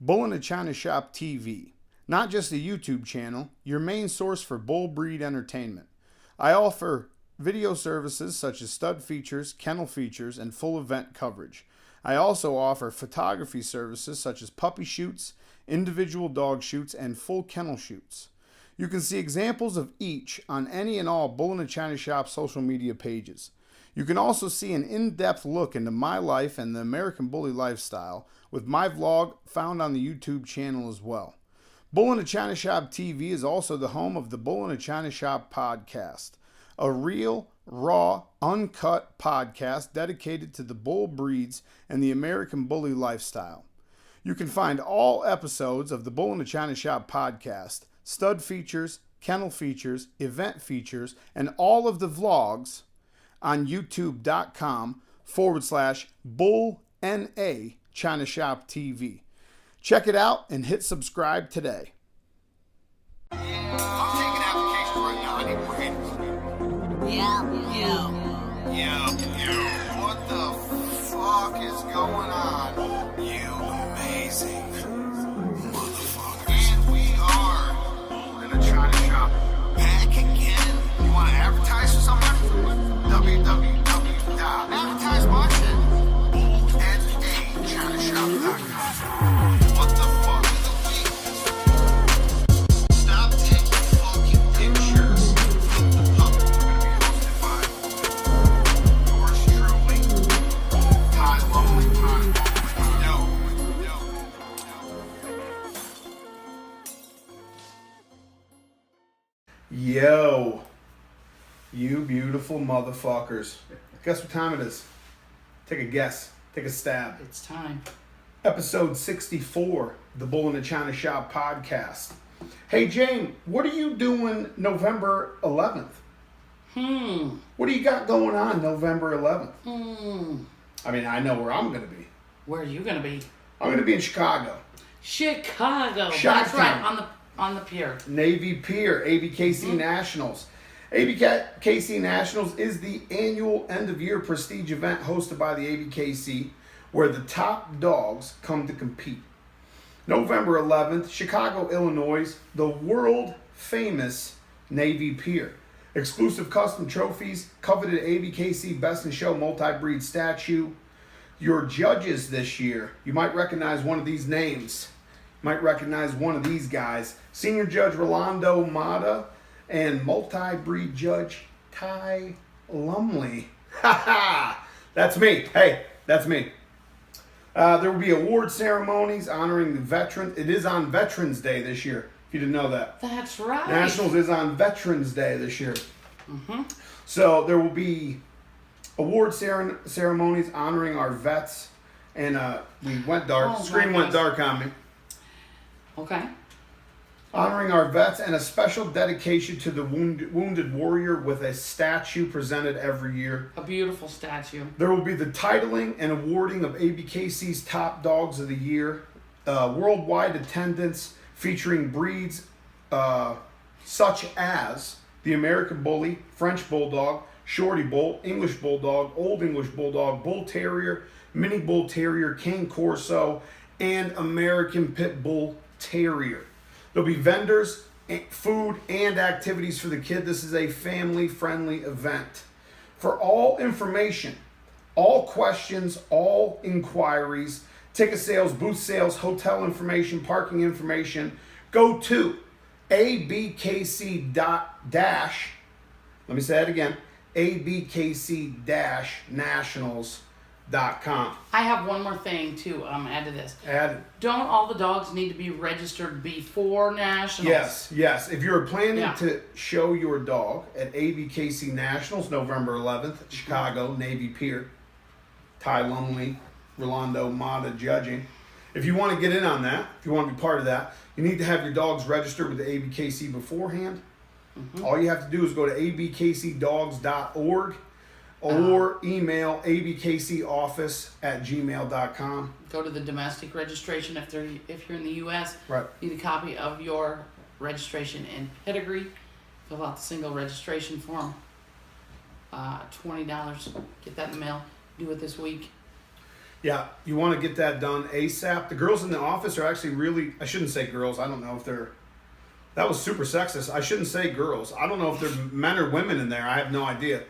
Bull-NA-ChinaShop TV. Not just a YouTube channel, your main source for bull breed entertainment. I offer video services such as stud features, kennel features, and full event coverage. I also offer photography services such as puppy shoots, individual dog shoots, and full kennel shoots. You can see examples of each on any and all Bull-NA-ChinaShop social media pages. You can also see an in-depth look into my life and the American Bully lifestyle with my vlog found on the YouTube channel as well. Bull-NA-ChinaShop TV is also the home of the Bull-NA-ChinaShop Podcast, a real, raw, uncut podcast dedicated to the bull breeds and the American Bully lifestyle. You can find all episodes of the Bull-NA-ChinaShop Podcast, stud features, kennel features, event features, and all of the vlogs on youtube.com/Bull-NA-ChinaShop TV. Check it out and hit subscribe today. I'm taking applications right now. I need more haters. Yo. What the fuck is going on? You amazing motherfuckers. And we are in a China shop back again. You want to advertise for someone? www.advertise my shit. Bull-NA-ChinaShop.com. What the fuck is the week? Stop taking fucking pictures. The pup is going to be hosted by yours truly, Ty Lonely Pine. Yo, you beautiful motherfuckers. Guess what time it is? Take a guess. Take a stab. It's time. Episode 64, the Bull-NA-ChinaShop Podcast. Hey, Jane, what are you doing November 11th? What do you got going on November 11th? I mean, I know where I'm going to be. Where are you going to be? I'm going to be in Chicago. Chicago. Shot That's town. right, on the pier. Navy Pier, ABKC Nationals. ABKC Nationals is the annual end-of-year prestige event hosted by the ABKC where the top dogs come to compete. November 11th, Chicago, Illinois, the world-famous Navy Pier. Exclusive custom trophies, coveted ABKC Best in Show multi-breed statue. Your judges this year, you might recognize one of these names. You might recognize one of these guys. Senior Judge Rolando Mata and multi-breed judge Ty Lumley. Ha ha! That's me. Hey, that's me. There will be award ceremonies honoring the veterans. It is on Veterans Day this year, if you didn't know that. That's right. Nationals is on Veterans Day this year. So there will be award ceremonies honoring our vets. And we went dark. Screen went dark on me. Okay. Honoring our vets and a special dedication to the wounded warrior with a statue presented every year. A beautiful statue. There will be the titling and awarding of ABKC's top dogs of the year. Worldwide attendance featuring breeds such as the American Bully, French Bulldog, Shorty Bull, English Bulldog, Old English Bulldog, Bull Terrier, Mini Bull Terrier, Cane Corso, and American Pit Bull Terrier. There'll be vendors, food, and activities for the kid. This is a family-friendly event. For all information, all questions, all inquiries, ticket sales, booth sales, hotel information, parking information, go to abkc-nationals.com. Let me say that again, abkc-nationals.com. I have one more thing to add to this. Add. Don't all the dogs need to be registered before Nationals? Yes. If you're planning to show your dog at ABKC Nationals, November 11th, Chicago, Navy Pier, Ty Lumley, Rolando Mata judging. If you want to get in on that, if you want to be part of that, you need to have your dogs registered with the ABKC beforehand. All you have to do is go to abkcdogs.org or email abkcoffice@gmail.com. Go to the domestic registration if you're in the U.S. Right. Need a copy of your registration and pedigree. Fill out the single registration form. $20. Get that in the mail. Do it this week. Yeah, you want to get that done ASAP. The girls in the office are actually really, I shouldn't say girls. I don't know if they're, that was super sexist. I shouldn't say girls. I don't know if they're men or women in there. I have no idea.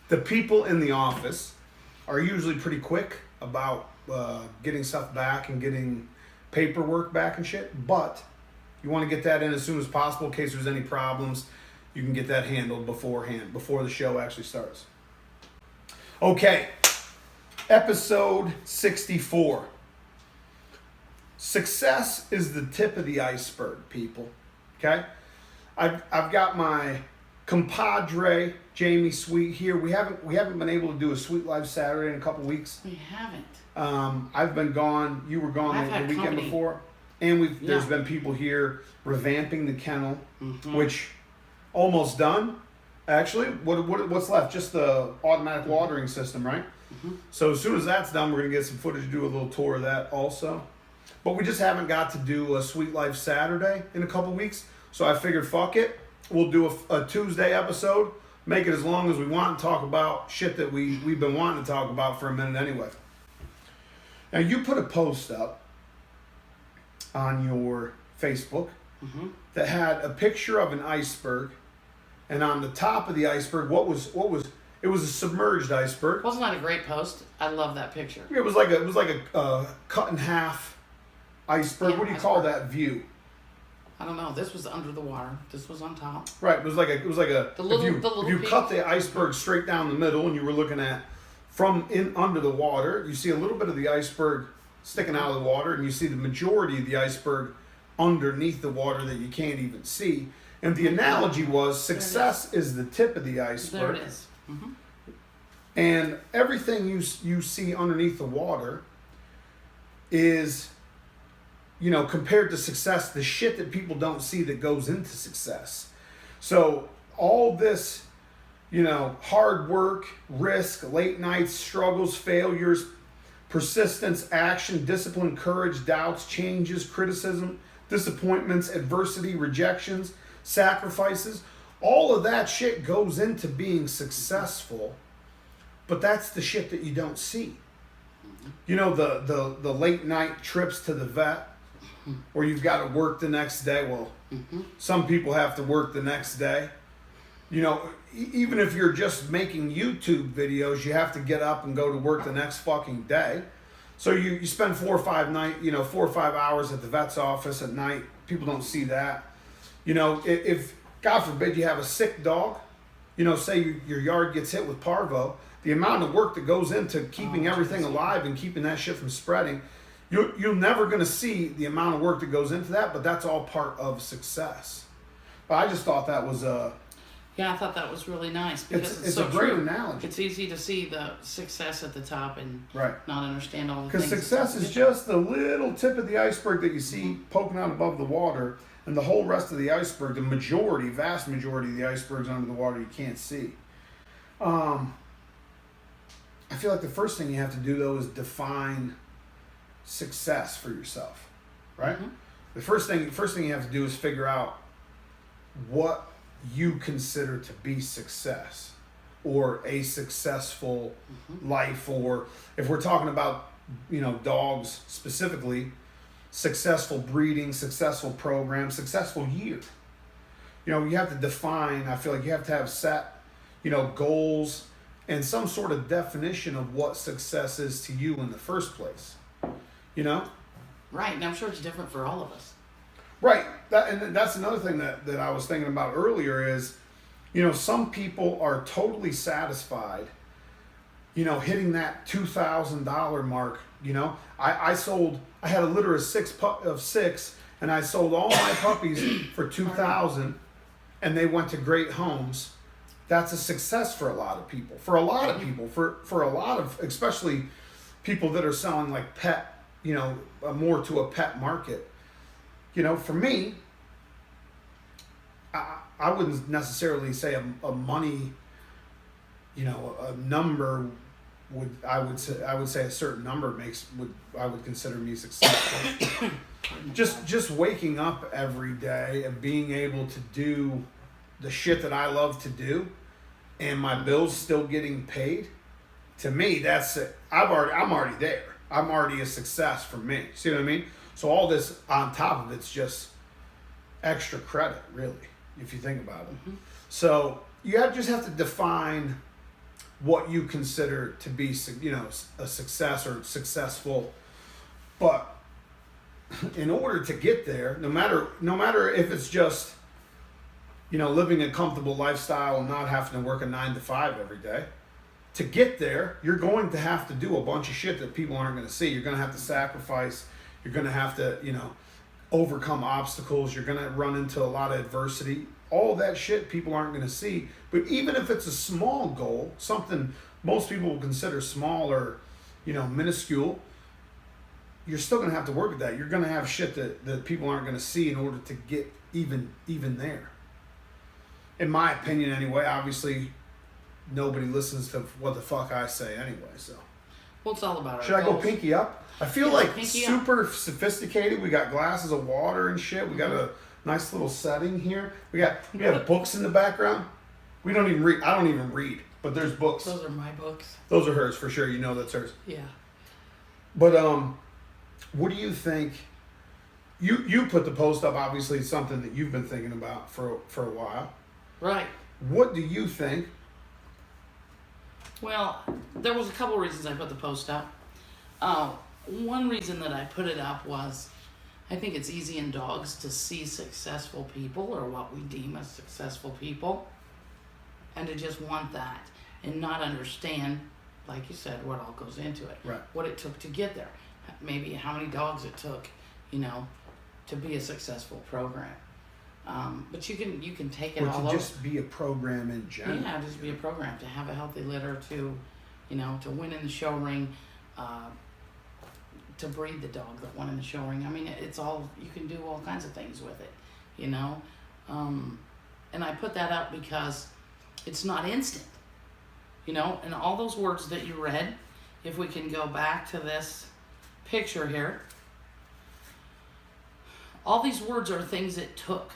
The people in the office are usually pretty quick about getting stuff back and getting paperwork back and shit. But you want to get that in as soon as possible in case there's any problems. You can get that handled beforehand, before the show actually starts. Okay. Episode 64. Success is the tip of the iceberg, people. Okay? I've got my compadre, Jamie Sweet, here. We haven't been able to do a Sweet Life Saturday in a couple weeks. We haven't. I've been gone. You were gone the weekend company. before. And there's been people here revamping the kennel, which almost done. Actually, what's left? Just the automatic watering system, right? So as soon as that's done, we're going to get some footage to do a little tour of that also. But we just haven't got to do a Sweet Life Saturday in a couple weeks. So I figured, fuck it. We'll do a Tuesday episode, make it as long as we want, and talk about shit that we've been wanting to talk about for a minute anyway. Now, you put a post up on your Facebook that had a picture of an iceberg, and on the top of the iceberg, it was a submerged iceberg. Wasn't that a great post? I love that picture. It was like a cut in half iceberg. Yeah, what do you call that view? I don't know. This was under the water. This was on top. Right. It was like a. If you cut the iceberg straight down the middle, and you were looking at from in under the water, you see a little bit of the iceberg sticking out of the water, and you see the majority of the iceberg underneath the water that you can't even see. And the analogy was success is the tip of the iceberg. There it is. And everything you see underneath the water is, compared to success, the shit that people don't see that goes into success. So all this, hard work, risk, late nights, struggles, failures, persistence, action, discipline, courage, doubts, changes, criticism, disappointments, adversity, rejections, sacrifices, all of that shit goes into being successful, but that's the shit that you don't see. The late night trips to the vet, where you've got to work the next day. Well, some people have to work the next day. Even if you're just making YouTube videos, you have to get up and go to work the next fucking day. So you spend 4 or 5 hours at the vet's office at night. People don't see that. If God forbid you have a sick dog, say your yard gets hit with parvo, the amount of work that goes into keeping everything alive and keeping that shit from spreading, you're never going to see the amount of work that goes into that, but that's all part of success. But I just thought that was Yeah, I thought that was really nice because it's so a great true. analogy. It's easy to see the success at the top and not understand all the because things. success is just the little tip of the iceberg that you see poking out above the water, and the whole rest of the iceberg, the vast majority of the icebergs under the water, you can't see. I feel like the first thing you have to do though is define success for yourself, right? The first thing you have to do is figure out what you consider to be success or a successful life, or if we're talking about dogs specifically, successful breeding, successful program, successful year. You have to define. I feel like you have to have set goals and some sort of definition of what success is to you in the first place. Right, and I'm sure it's different for all of us. Right. That's another thing that I was thinking about earlier is, some people are totally satisfied, hitting that $2,000 mark. I had a litter of six, and I sold all my puppies for $2,000, and they went to great homes. That's a success for a lot of people. For a lot of people, for a lot of, especially people that are selling like pet, more to a pet market. For me, I wouldn't necessarily say a money, a number I would say a certain number I would consider me successful. just waking up every day and being able to do the shit that I love to do, and my bills still getting paid. To me, that's it. I'm already there. I'm already a success for me. See what I mean? So all this on top of it's just extra credit, really, if you think about it. So you just have to define what you consider to be, a success or successful. But in order to get there, no matter if it's just, living a comfortable lifestyle and not having to work a 9 to 5 every day, to get there, you're going to have to do a bunch of shit that people aren't going to see. You're going to have to sacrifice. You're going to have to, overcome obstacles. You're going to run into a lot of adversity. All that shit people aren't going to see. But even if it's a small goal, something most people will consider small or, minuscule, you're still going to have to work at that. You're going to have shit that people aren't going to see in order to get even there. In my opinion, anyway. Obviously, nobody listens to what the fuck I say anyway, so. Well, it's all about our Should I go goals. pinky up? I feel Yeah, like pinky super sophisticated. We got glasses of water and shit. We got a nice little setting here. We have books in the background. We don't even read. I don't even read, but there's books. Those are my books. Those are hers for sure. That's hers. Yeah. But what do you think? You put the post up. Obviously, it's something that you've been thinking about for a while. Right. What do you think? Well, there was a couple reasons I put the post up. One reason that I put it up was I think it's easy in dogs to see successful people or what we deem as successful people and to just want that and not understand, like you said, what all goes into it. Right. What it took to get there. Maybe how many dogs it took, to be a successful program. But you can take it Or all to over. just be a program in general. Yeah, just be a program to have a healthy litter, to win in the show ring, to breed the dog that won in the show ring. I mean, it's all, you can do all kinds of things with it, and I put that up because it's not instant, and all those words that you read, if we can go back to this picture here, all these words are things it took,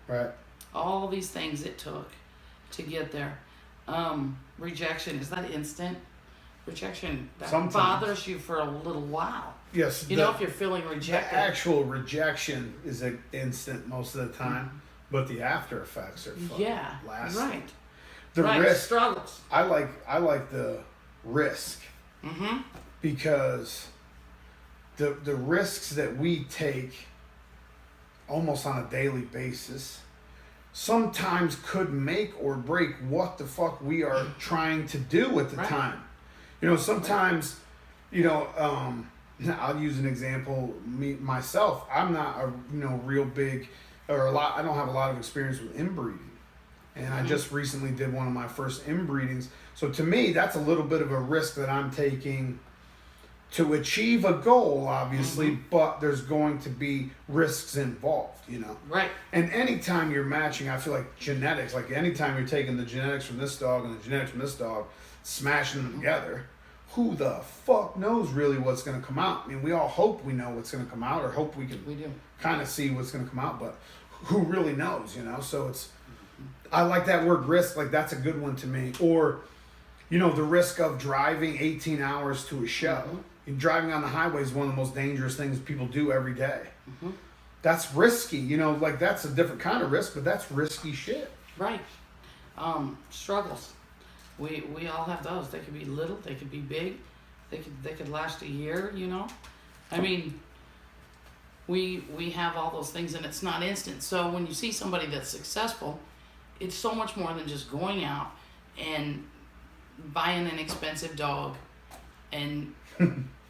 Right. all these things it took to get there. Rejection, is that instant? Rejection, that Sometimes. bothers you for a little while. Yes. If you're feeling rejected. The actual rejection is an instant most of the time, but the after effects are fucking lasting. Right. The right, risk. struggles. I like the risk because the risks that we take almost on a daily basis sometimes could make or break what the fuck we are trying to do at the time. Sometimes, I'll use an example, myself, I'm not a, real big, I don't have a lot of experience with inbreeding. And I just recently did one of my first inbreedings. So to me, that's a little bit of a risk that I'm taking to achieve a goal, obviously, but there's going to be risks involved, Right. And anytime you're matching, I feel like genetics, like anytime you're taking the genetics from this dog and the genetics from this dog, smashing them together, who the fuck knows really what's going to come out? I mean, we all hope we know what's going to come out, or hope we can kind of see what's going to come out, but who really knows, So it's, I like that word risk, like that's a good one to me. Or, the risk of driving 18 hours to a show. Driving on the highway is one of the most dangerous things people do every day. That's risky, like that's a different kind of risk, but that's risky shit. Right. Struggles. We all have those. They could be little, they could be big, they could last a year, I mean, we have all those things and it's not instant. So when you see somebody that's successful, it's so much more than just going out and buying an expensive dog and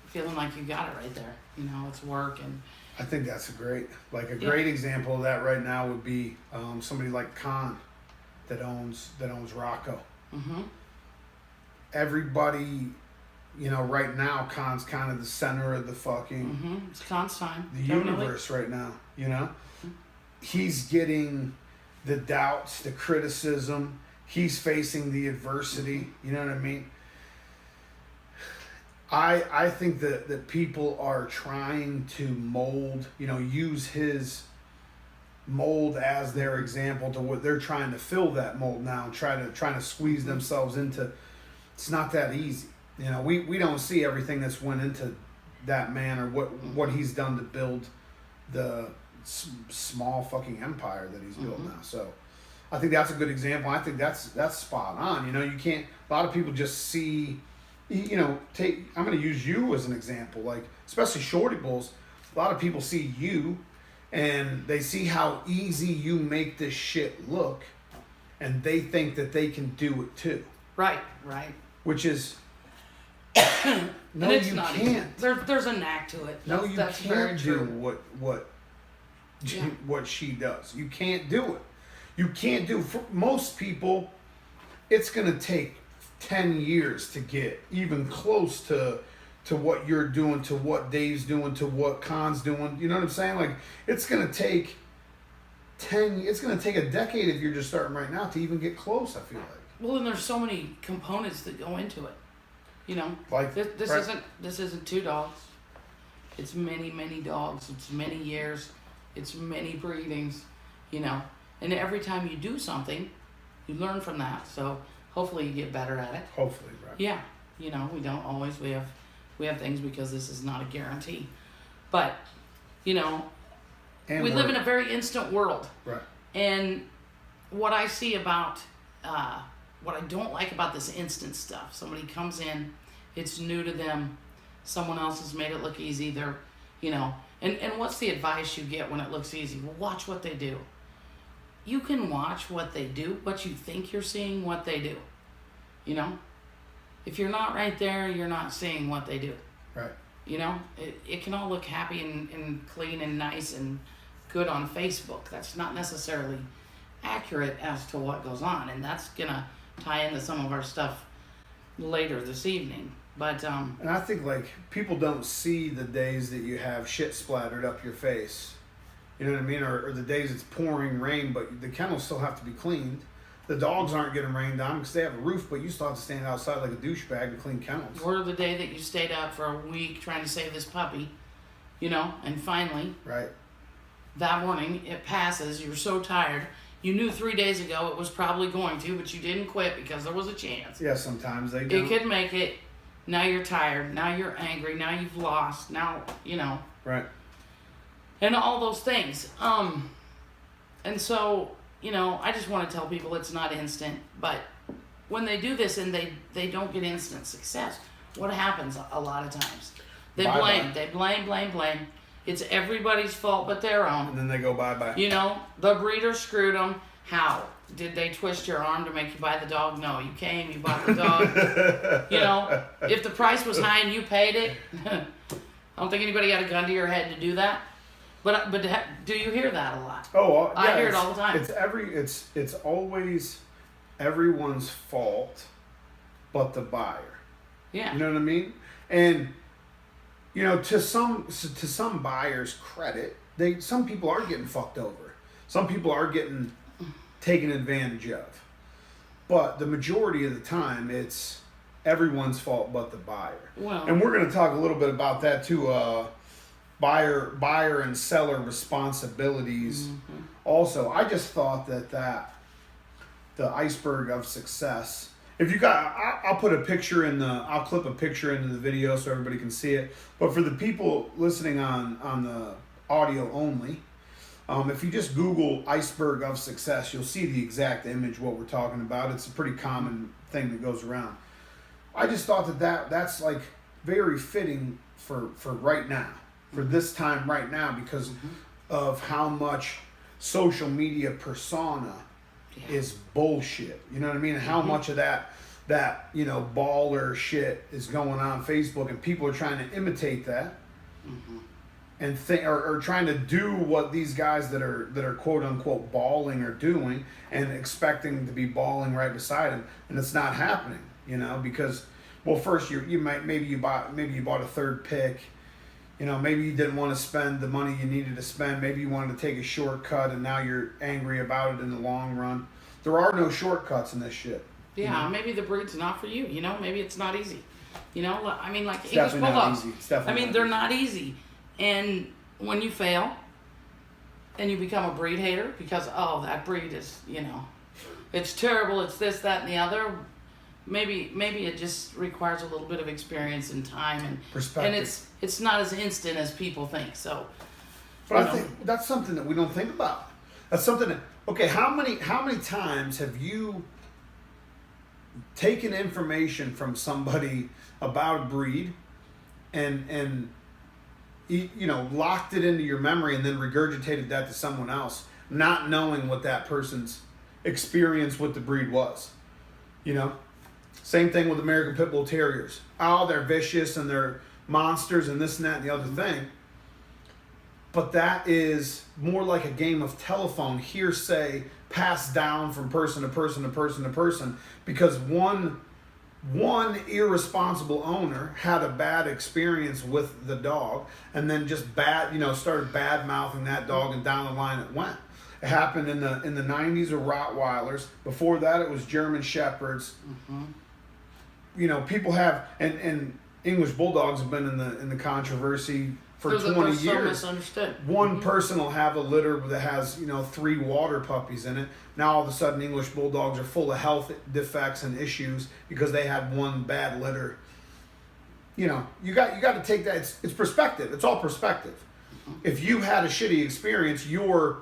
feeling like you got it right there. It's work. And I think that's a great example of that right now would be somebody like Khan that owns Rocco. Everybody, right now, Khan's kind of the center of the fucking it's Khan's time. the universe right now. He's getting the doubts, the criticism. He's facing the adversity. You know what I mean? I think that people are trying to mold, use his mold as their example to what they're trying to fill that mold now, trying to squeeze themselves into. It's not that easy. You know, we don't see everything that's went into that man, or what he's done to build the small fucking empire that he's built now. So I think that's a good example. I think that's spot on. You know, you can't, a lot of people just see, you know, I'm going to use you as an example, like, especially Shorty Bulls. A lot of people see you and they see how easy you make this shit look, and they think that they can do it too. Right. Which is, no, and it's you not can't. Easy. There's a knack to it. No, you that's very can't true. do what she does. You can't do it. You can't do, for most people, it's going to take 10 years to get even close to what you're doing, to what Dave's doing, to what Khan's doing. You know what I'm saying? Like, it's going to take a decade if you're just starting right now to even get close, I feel like. Well, and there's so many components that go into it. You know, like this isn't 2 dogs. It's many dogs. It's many years. It's many breedings. You know, and every time you do something, you learn from that. So hopefully you get better at it. Hopefully, right? Yeah, you know, we don't always. We have things, because this is not a guarantee. But you know, And we live in a very instant world. Right. And what I see about what I don't like about this instant stuff, somebody comes in, it's new to them, someone else has made it look easy, they're, you know, and what's the advice you get when it looks easy? Well, watch what they do. You can watch what they do, what you think you're seeing, what they do. You know? If you're not right there, you're not seeing what they do. Right. You know? It can all look happy and clean and nice and good on Facebook. That's not necessarily accurate as to what goes on, and that's gonna tie into some of our stuff later this evening. But and I think, like, people don't see the days that you have shit splattered up your face. You know what I mean? Or the days it's pouring rain, but the kennels still have to be cleaned. The dogs aren't getting rained on because they have a roof, but you still have to stand outside like a douchebag and clean kennels. or the day that you stayed up for a week trying to save this puppy, you know, and finally Right. that morning it passes. You're so tired. You knew 3 days ago it was probably going to, but you didn't quit because there was a chance. Yeah, sometimes they do. It could make it. Now you're tired. Now you're angry. Now you've lost. Now, you know. Right. And all those things. And so, you know, I just want to tell people it's not instant. But when they do this and they don't get instant success, what happens a lot of times? They blame. They blame. It's everybody's fault but their own. And then they go bye-bye. You know, the breeder screwed them. How? Did they twist your arm to make you buy the dog? No, you came, you bought the dog. You know, if the price was high and you paid it, I don't think anybody got a gun to your head to do that. But do you hear that a lot? Oh, yeah, I hear it all the time. It's always everyone's fault but the buyer. Yeah. You know what I mean? And you know, to some buyers' credit, some people are getting fucked over. Some people are getting taken advantage of. But the majority of the time, it's everyone's fault but the buyer. Well, And we're going to talk a little bit about that too. Buyer and seller responsibilities. Mm-hmm. Also, I just thought that the iceberg of success. If you got, I'll put a picture I'll clip a picture into the video so everybody can see it. But for the people listening on the audio only, if you just Google iceberg of success, you'll see the exact image what we're talking about. It's a pretty common thing that goes around. I just thought that's like very fitting for right now, for this time right now, because of how much social media persona is bullshit. You know what I mean? And how much of that you know, baller shit is going on Facebook, and people are trying to imitate that, and or trying to do what these guys that are quote unquote balling are doing, and expecting to be balling right beside them, and it's not happening. You know, because first maybe you bought a third pick. You know, maybe you didn't want to spend the money you needed to spend. Maybe you wanted to take a shortcut, and now you're angry about it in the long run. There are no shortcuts in this shit. yeah, you know? maybe the breed's not for you. You know, maybe it's not easy. You know, I mean, like It's English definitely not Bulldogs. easy. It's definitely not they're easy. not easy. And when you fail, and you become a breed hater because, oh, that breed is, you know, it's terrible, it's this, that, and the other. maybe it just requires a little bit of experience and time and Perspective. And it's not as instant as people think. So, but I think that's something that we don't think about. That's something that, okay, how many times have you taken information from somebody about a breed and you know, locked it into your memory and then regurgitated that to someone else, not knowing what that person's experience with the breed was? You know? Same thing with American Pit Bull Terriers. Oh, they're vicious and they're monsters and this and that and the other thing. But that is more like a game of telephone, hearsay, passed down from person to person to person to person, because one irresponsible owner had a bad experience with the dog and then just started bad mouthing that dog, and down the line it went. It happened in the 90s with Rottweilers. Before that it was German Shepherds. Mm-hmm. You know, people have and English Bulldogs have been in the controversy for 20 years. So misunderstood. One person will have a litter that has, 3 water puppies in it. Now all of a sudden English Bulldogs are full of health defects and issues because they had one bad litter. You know, you got to take that. It's perspective. It's all perspective. If you had a shitty experience, your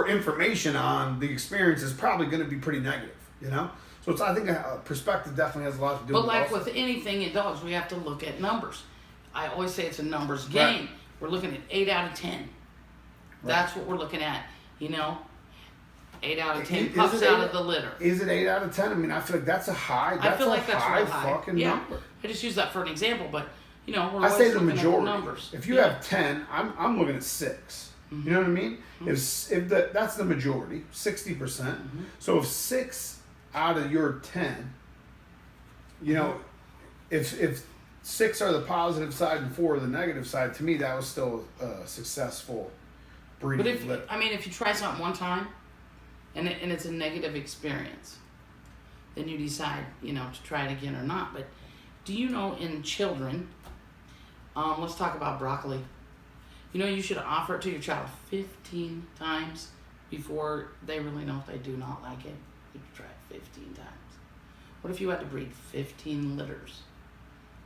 information on the experience is probably going to be pretty negative. You know, so I think perspective definitely has a lot to do. But with like it also. with anything in dogs, we have to look at numbers. I always say it's a numbers game. Right. We're looking at 8 out of 10. Right. That's what we're looking at. 8 out of 10 pups out of the litter. Is it 8 out of 10? I mean, I feel like that's a high. I feel like that's real high. Fucking number. I just use that for an example, but we're I always say the looking majority. at the numbers. If you have 10, I'm looking at 6. Mm-hmm. You know what I mean? Mm-hmm. If that's the majority, 60%. Mm-hmm. So if 6 out of your 10, if 6 are the positive side and 4 are the negative side, to me that was still a successful breeding. But if you try something one time and it's a negative experience, then you decide, to try it again or not. But do you know in children, let's talk about broccoli. You should offer it to your child 15 times before they really know if they do not like it. You try it 15 times. What if you had to breed 15 litters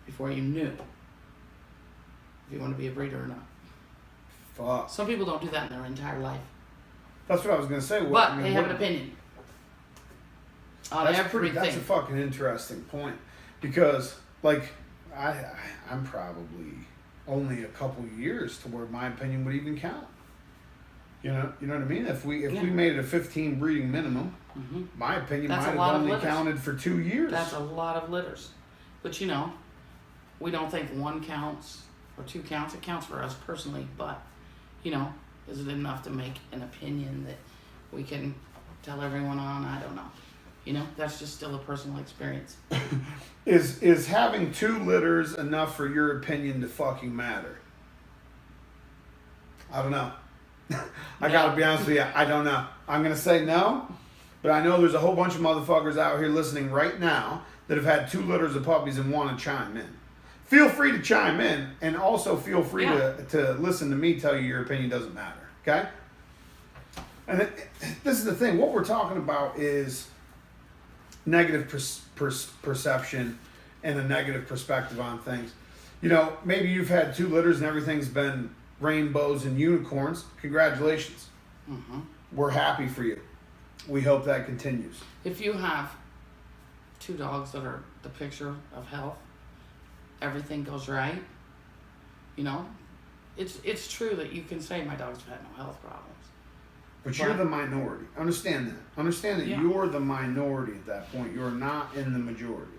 before you knew if you want to be a breeder or not? Fuck. Some people don't do that in their entire life. That's what I was going to say. But they have an opinion on everything. That's a fucking interesting point. Because, I'm probably only a couple years to where my opinion would even count. You know what I mean? If we made it a 15 breeding minimum, mm-hmm. my opinion might have only counted for 2 years. That's a lot of litters. But we don't think 1 counts or 2 counts. It counts for us personally, but is it enough to make an opinion that we can tell everyone on? I don't know. That's just still a personal experience. Is having 2 litters enough for your opinion to fucking matter? I don't know. I gotta be honest with you, I don't know. I'm gonna say no, but I know there's a whole bunch of motherfuckers out here listening right now that have had 2 litters of puppies and want to chime in. Feel free to chime in, and also feel free to listen to me tell you your opinion doesn't matter, okay? And this is the thing, what we're talking about is negative perception and a negative perspective on things. Maybe you've had 2 litters and everything's been rainbows and unicorns. Congratulations. Mm-hmm. We're happy for you. We hope that continues. If you have 2 dogs that are the picture of health, everything goes right, it's true that you can say my dogs have had no health problems. But you're the minority. Understand that. Understand that you're the minority at that point. You're not in the majority.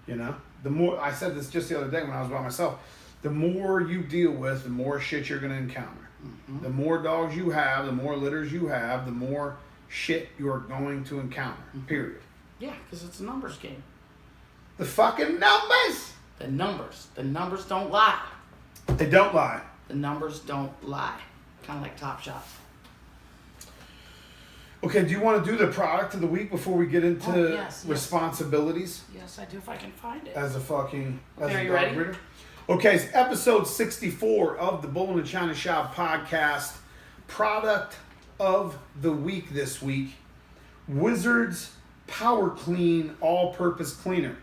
The more, I said this just the other day when I was by myself, the more you deal with, the more shit you're going to encounter. Mm-hmm. The more dogs you have, the more litters you have, the more shit you're going to encounter. Mm-hmm. Period. Yeah, because it's a numbers game. The fucking numbers! The numbers don't lie. They don't lie. The numbers don't lie. Kind of like Top Shots. Okay, do you want to do the product of the week before we get into yes. responsibilities? Yes, I do if I can find it. As a fucking are you ready? Breeder? Okay, it's episode 64 of the Bull-NA-ChinaShop Podcast. Product of the week this week. Wizards Power Clean all-purpose cleaner.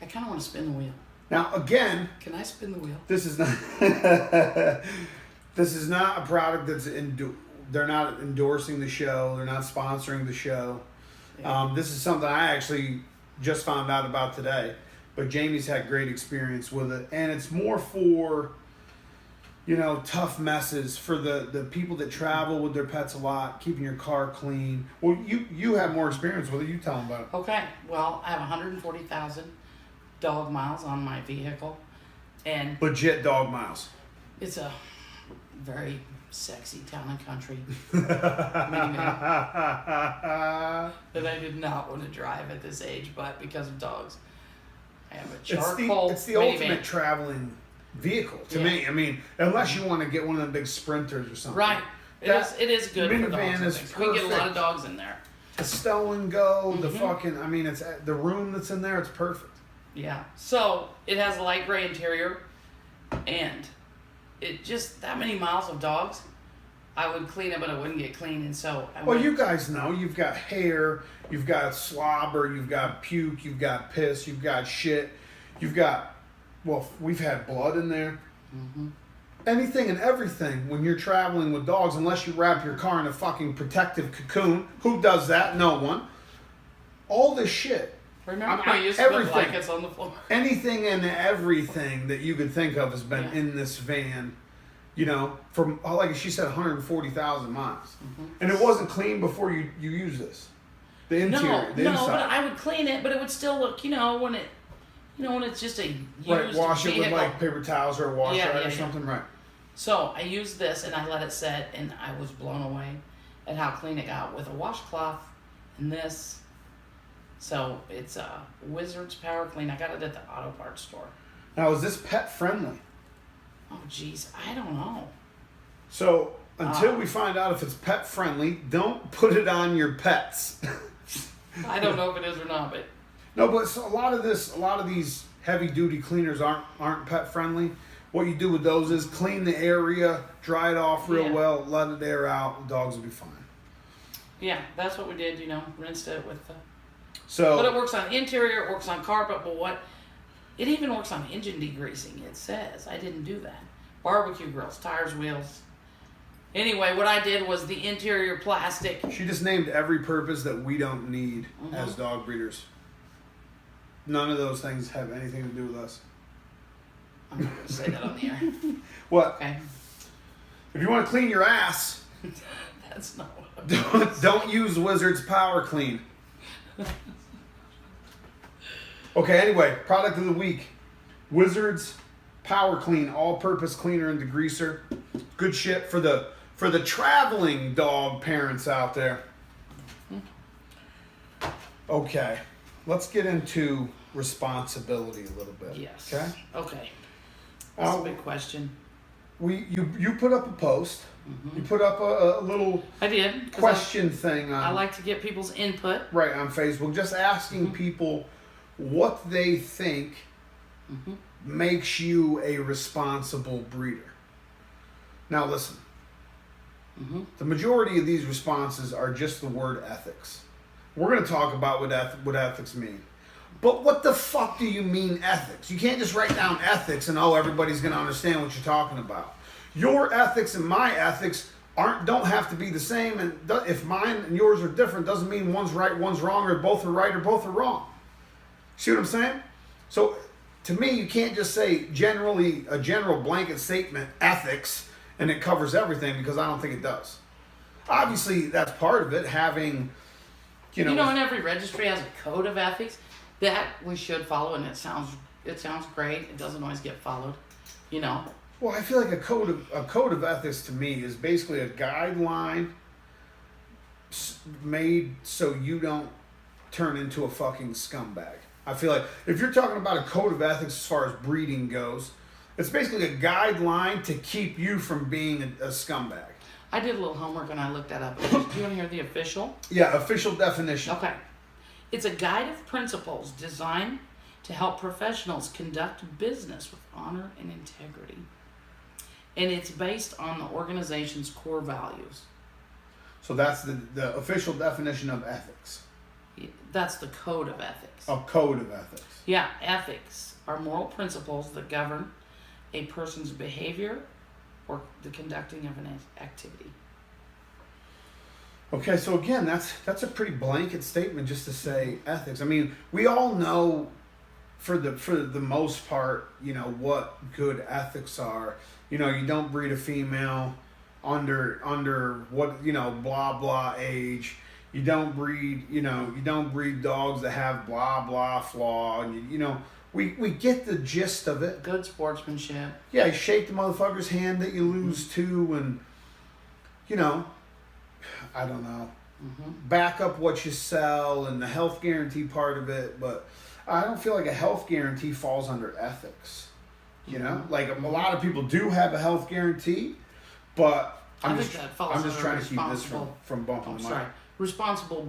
I kind of want to spin the wheel. Now, again, Can I spin the wheel? this is not this is not a product that's they're not endorsing the show. They're not sponsoring the show. Yeah. This is something I actually just found out about today. But Jamie's had great experience with it, and it's more for, you know, tough messes, for the people that travel with their pets a lot, keeping your car clean. Well, you have more experience with it. You tell them about it. Okay, well, I have 140,000 dog miles on my vehicle, and Legit dog miles. it's a very sexy town and country minivan that I did not want to drive at this age, but because of dogs, I have a charcoal It's the minivan. ultimate traveling vehicle to Yeah. me. I mean, unless you want to get one of the big sprinters or something. Right. It is good for minivan dogs. is And things. We get a lot perfect. of dogs in there. The stow and go, the Mhm. fucking, I mean, it's the room that's in there, it's perfect. Yeah. So it has a light gray interior, and it just that many miles of dogs, I would clean it, but it wouldn't get clean, and so I Well, went, you guys know, you've got hair, you've got slobber, you've got puke, you've got piss, you've got shit, you've got, well, we've had blood in there. Mhm. Anything and everything when you're traveling with dogs, unless you wrap your car in a fucking protective cocoon. Who does that? No one. All this shit. Remember I- we used to put everything. blankets on the floor? Anything and everything that you could think of has been Yeah. in this van, you know, from, like she said, 140,000 miles. And it wasn't clean before you use this. The interior, the No, inside. but I would clean it, but it would still look, when it's just a used Right, wash it with vehicle. like paper towels or a wash Yeah, rag yeah, or yeah. something, right? So I used this and I let it set, and I was blown away at how clean it got with a washcloth and this. So it's a Wizard's Power Clean. I got it at the auto parts store. Now, is this pet friendly? Oh, geez, I don't know. So until we find out if it's pet friendly, don't put it on your pets. I don't know if it is or not, but No, but a lot of these heavy duty cleaners aren't pet friendly. What you do with those is clean the area, dry it off real Yeah. well, let it air out, the dogs will be fine. yeah, that's what we did. Rinsed it with the. So, But it works on interior, it works on carpet, but it even works on engine degreasing, it says. I didn't do that. Barbecue grills, tires, wheels. Anyway, what I did was the interior plastic. she just named every purpose that we don't need Mm-hmm. as dog breeders. None of those things have anything to do with us. I'm not going to say that on the air. What? Okay? If you want to clean your ass, That's not what I'm don't use Wizard's Power Clean. Okay, anyway, product of the week. Wizard's Power Clean, all-purpose cleaner and degreaser. Good shit for the traveling dog parents out there. Okay, let's get into responsibility a little bit. Yes. Okay. Okay. That's Now, a big question. you put up a post. You put up a little I did. 'cause question thing on I like to get people's input. right on Facebook, just asking people what they think makes you a responsible breeder. Now listen, the majority of these responses are just the word ethics. We're going to talk about what ethics mean. But what the fuck do you mean ethics? You can't just write down ethics and everybody's going to understand what you're talking about. Your ethics and my ethics don't have to be the same, and if mine and yours are different, doesn't mean one's right, one's wrong, or both are right or both are wrong. See what I'm saying? So to me, you can't just say a general blanket statement, ethics, and it covers everything, because I don't think it does. Obviously, that's part of it, having, And every registry has a code of ethics that we should follow, and it sounds great. It doesn't always get followed, Well, I feel like a code of ethics to me is basically a guideline made so you don't turn into a fucking scumbag. I feel like if you're talking about a code of ethics as far as breeding goes, it's basically a guideline to keep you from being a scumbag. I did a little homework and I looked that up. Do you want to hear the official? Yeah, official definition. Okay. It's a guide of principles designed to help professionals conduct business with honor and integrity. And it's based on the organization's core values. So that's the official definition of ethics. That's the code of ethics. A code of ethics. Yeah, ethics are moral principles that govern a person's behavior or the conducting of an activity. Okay, so again, that's a pretty blanket statement just to say ethics. I mean, we all know for the most part, you know, what good ethics are. You know, you don't breed a female under what, you know, blah blah age. You don't breed dogs that have blah blah flaw, and you know, we get the gist of it. Good sportsmanship. Yeah, you shake the motherfucker's hand that you lose to, and you know, I don't know, back up what you sell and the health guarantee part of it, but I don't feel like a health guarantee falls under ethics. You know, like a lot of people do have a health guarantee, but I'm just trying to keep this from bumping the mic. Responsible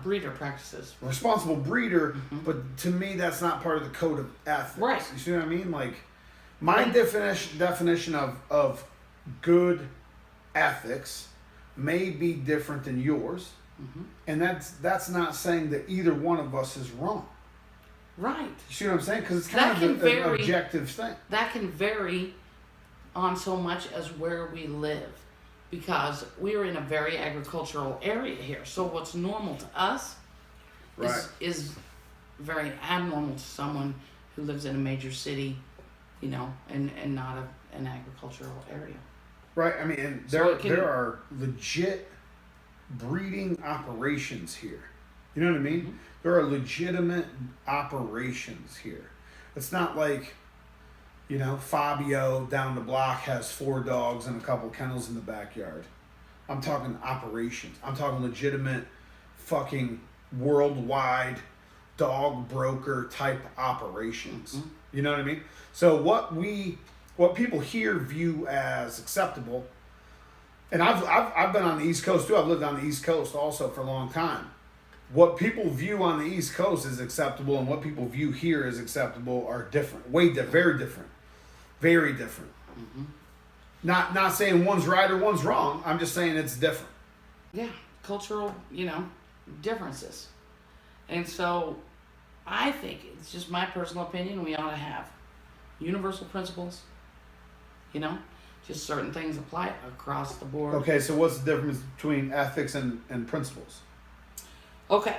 breeder practices. Responsible breeder, but to me that's not part of the code of ethics. Right. You see what I mean? Like my definition of good ethics may be different than yours, and that's not saying that either one of us is wrong. Right. You see what I'm saying? Because it's kind of an objective thing. That can vary on so much as where we live, because we are in a very agricultural area here. So what's normal to us is very abnormal to someone who lives in a major city, you know, and not an agricultural area. Right. I mean, and there are legit breeding operations here. You know what I mean? There are legitimate operations here. It's not like, you know, Fabio down the block has 4 dogs and a couple kennels in the backyard. I'm talking operations. I'm talking legitimate fucking worldwide dog broker type operations. You know what I mean? So what people here view as acceptable, and I've been on the East Coast too. I've lived on the East Coast also for a long time. What people view on the East Coast is acceptable, and what people view here as acceptable are different. Very different. Very different. Not saying one's right or one's wrong. I'm just saying it's different. Yeah, cultural, you know, differences. And so I think, it's just my personal opinion, we ought to have universal principles, you know, just certain things apply across the board. Okay, so what's the difference between ethics and principles? Okay,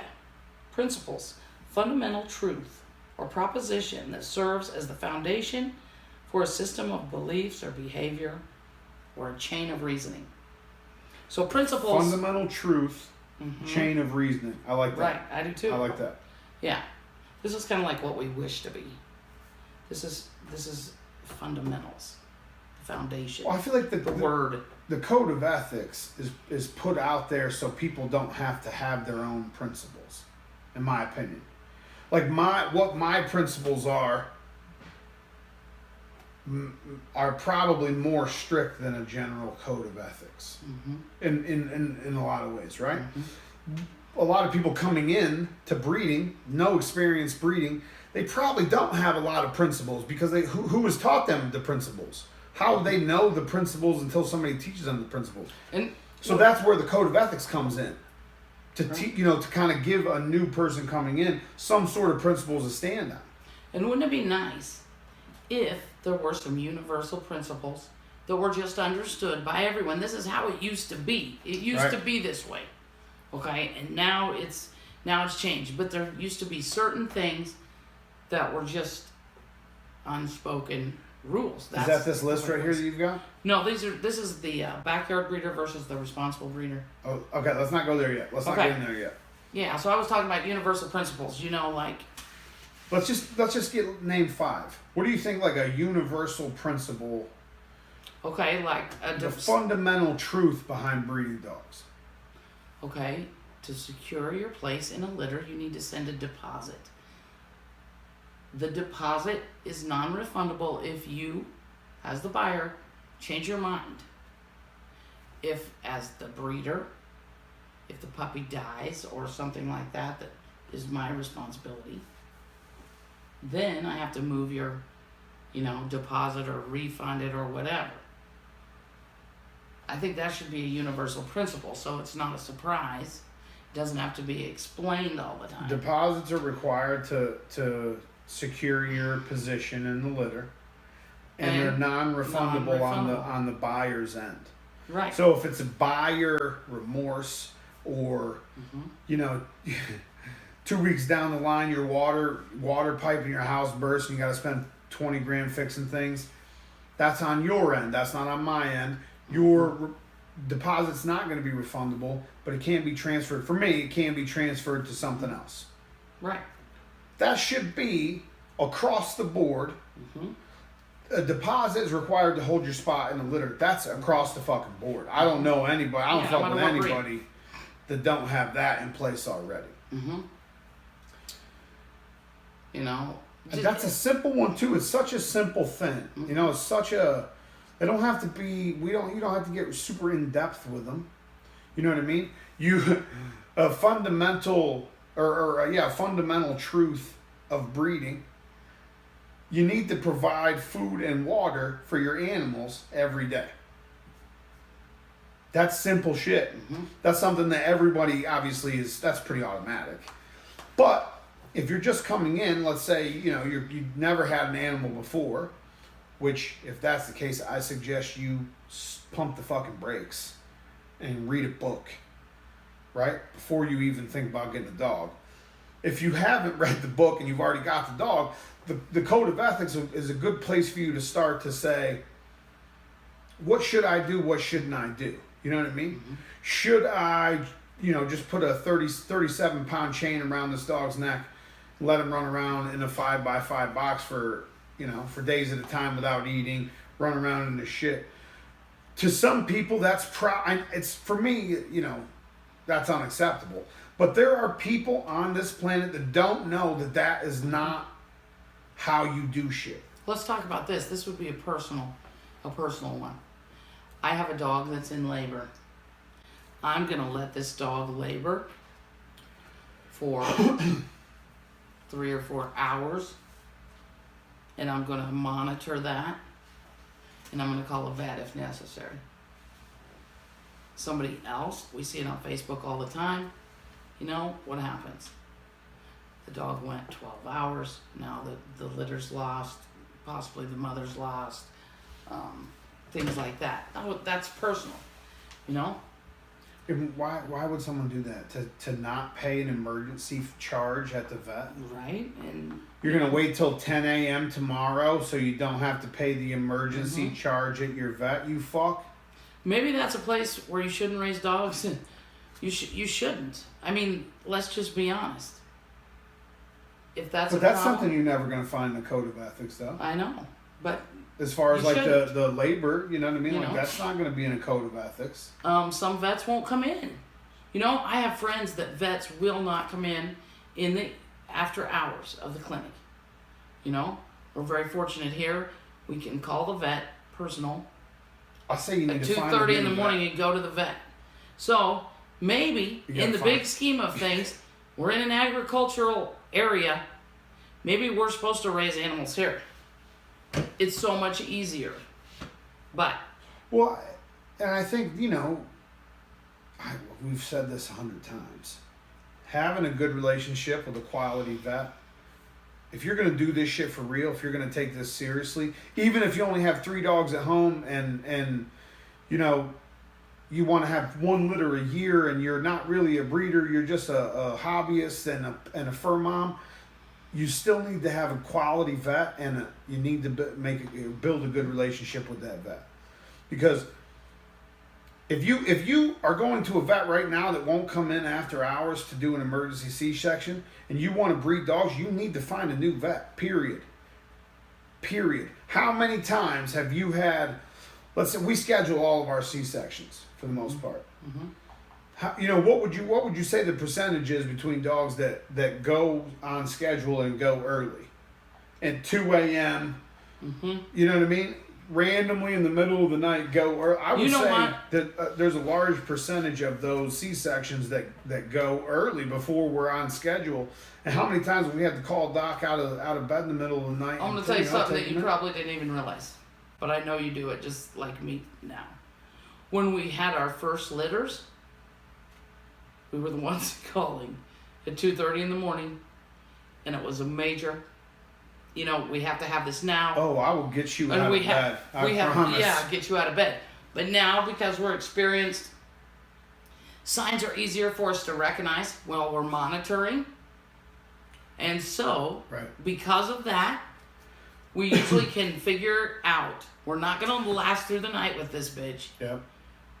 principles, fundamental truth or proposition that serves as the foundation for a system of beliefs or behavior or a chain of reasoning. So principles... Fundamental truth, chain of reasoning. I like that. Right, I do too. I like that. Yeah. This is kind of like what we wish to be. This is fundamentals, the foundation. Well, I feel like the word. The code of ethics is put out there so people don't have to have their own principles, in my opinion. Like what my principles are probably more strict than a general code of ethics in a lot of ways, right? A lot of people coming in to breeding, no experience breeding, they probably don't have a lot of principles because who has taught them the principles? How do they know the principles until somebody teaches them the principles? And so that's where the code of ethics comes in, to to kind of give a new person coming in some sort of principles to stand on. And wouldn't it be nice if there were some universal principles that were just understood by everyone? This is how it used to be. It used to be this way, okay? And now it's changed. But there used to be certain things that were just unspoken rules. Is that this list right here that you've got? No, this is the backyard breeder versus the responsible breeder. Oh, okay. Let's not go there yet. Let's not get in there yet. Yeah, so I was talking about universal principles. You know, like. Let's just name 5. What do you think, like a universal principle? Okay, like the fundamental truth behind breeding dogs. Okay, to secure your place in a litter, you need to send a deposit. The deposit is non-refundable if you, as the buyer, change your mind. If, as the breeder, if the puppy dies or something like that, that is my responsibility, then I have to move your, deposit or refund it or whatever. I think that should be a universal principle, so it's not a surprise doesn't have to be explained all the time. Deposits are required to secure your position in the litter, and they're non-refundable on the buyer's end. Right. So if it's a buyer remorse, or 2 weeks down the line your water pipe in your house bursts and you got to spend $20,000 fixing things, that's on your end. That's not on my end. Your deposit's not going to be refundable, but it can be transferred. For me, it can be transferred to something else. Right. That should be across the board. Mm-hmm. A deposit is required to hold your spot in the litter. That's across the fucking board. I don't know anybody. I don't fuck with anybody that don't have that in place already. Mm-hmm. You know, and that's a simple one too. It's such a simple thing. Mm-hmm. You know, it's such a. They don't have to be. You don't have to get super in depth with them. You know what I mean? A fundamental fundamental truth of breeding. You need to provide food and water for your animals every day. That's simple shit. Mm-hmm. That's something that everybody obviously is. That's pretty automatic. But if you're just coming in, let's say you've never had an animal before, which if that's the case, I suggest you pump the fucking brakes and read a book, right, before you even think about getting a dog. If you haven't read the book and you've already got the dog, the code of ethics is a good place for you to start to say, what should I do? What shouldn't I do? You know what I mean? Mm-hmm. Should I, just put a 37-pound chain around this dog's neck, let him run around in a 5x5 box for days at a time without eating, run around in the shit? To some people, it's for me, that's unacceptable. But there are people on this planet that don't know that is not how you do shit. Let's talk about this. This would be a personal one. I have a dog that's in labor. I'm going to let this dog labor for 3 or 4 hours. And I'm going to monitor that. And I'm going to call a vet if necessary. Somebody else, we see it on Facebook all the time. What happens? The dog went 12 hours. Now the litter's lost. Possibly the mother's lost. Things like that. That's personal. Why would someone do that? To not pay an emergency charge at the vet? Right. And you're going to wait till 10 a.m. tomorrow so you don't have to pay the emergency charge at your vet, you fuck? Maybe that's a place where you shouldn't raise dogs. You shouldn't. I mean, let's just be honest. If that's something you're never going to find in the code of ethics, though. I know, but as far as like the labor, you know what I mean? That's not going to be in a code of ethics. Some vets won't come in. I have friends that vets will not come in the after hours of the clinic. We're very fortunate here. We can call the vet personal. I say you need at to find 2:30 in the morning and go to the vet. So maybe in the big scheme of things, we're in an agricultural area. Maybe we're supposed to raise animals here. It's so much easier. But well, and I think we've said this 100 times. Having a good relationship with a quality vet. If you're going to do this shit for real, if you're going to take this seriously, even if you only have 3 dogs at home and you want to have 1 litter a year and you're not really a breeder, you're just a hobbyist and a fur mom, you still need to have a quality vet and you need to build a good relationship with that vet. Because if you are going to a vet right now that won't come in after hours to do an emergency C-section and you want to breed dogs, you need to find a new vet, period. How many times have you had, let's say we schedule all of our C-sections for the most part. Mm-hmm. What would you say the percentage is between dogs that go on schedule and go early? At 2 a.m., you know what I mean? Randomly in the middle of the night go early. I would say that there's a large percentage of those C-sections that go early before we're on schedule. And how many times have we had to call Doc out of bed in the middle of the night? I'm going to tell you something that you probably didn't even realize. But I know you do it just like me now. When we had our first litters, we were the ones calling at 2:30 in the morning, and it was a major. We have to have this now. Oh, I will get you out of bed. I promise. Get you out of bed. But now, because we're experienced, signs are easier for us to recognize while we're monitoring. And so, because of that, we usually can figure out we're not going to last through the night with this bitch. Yep.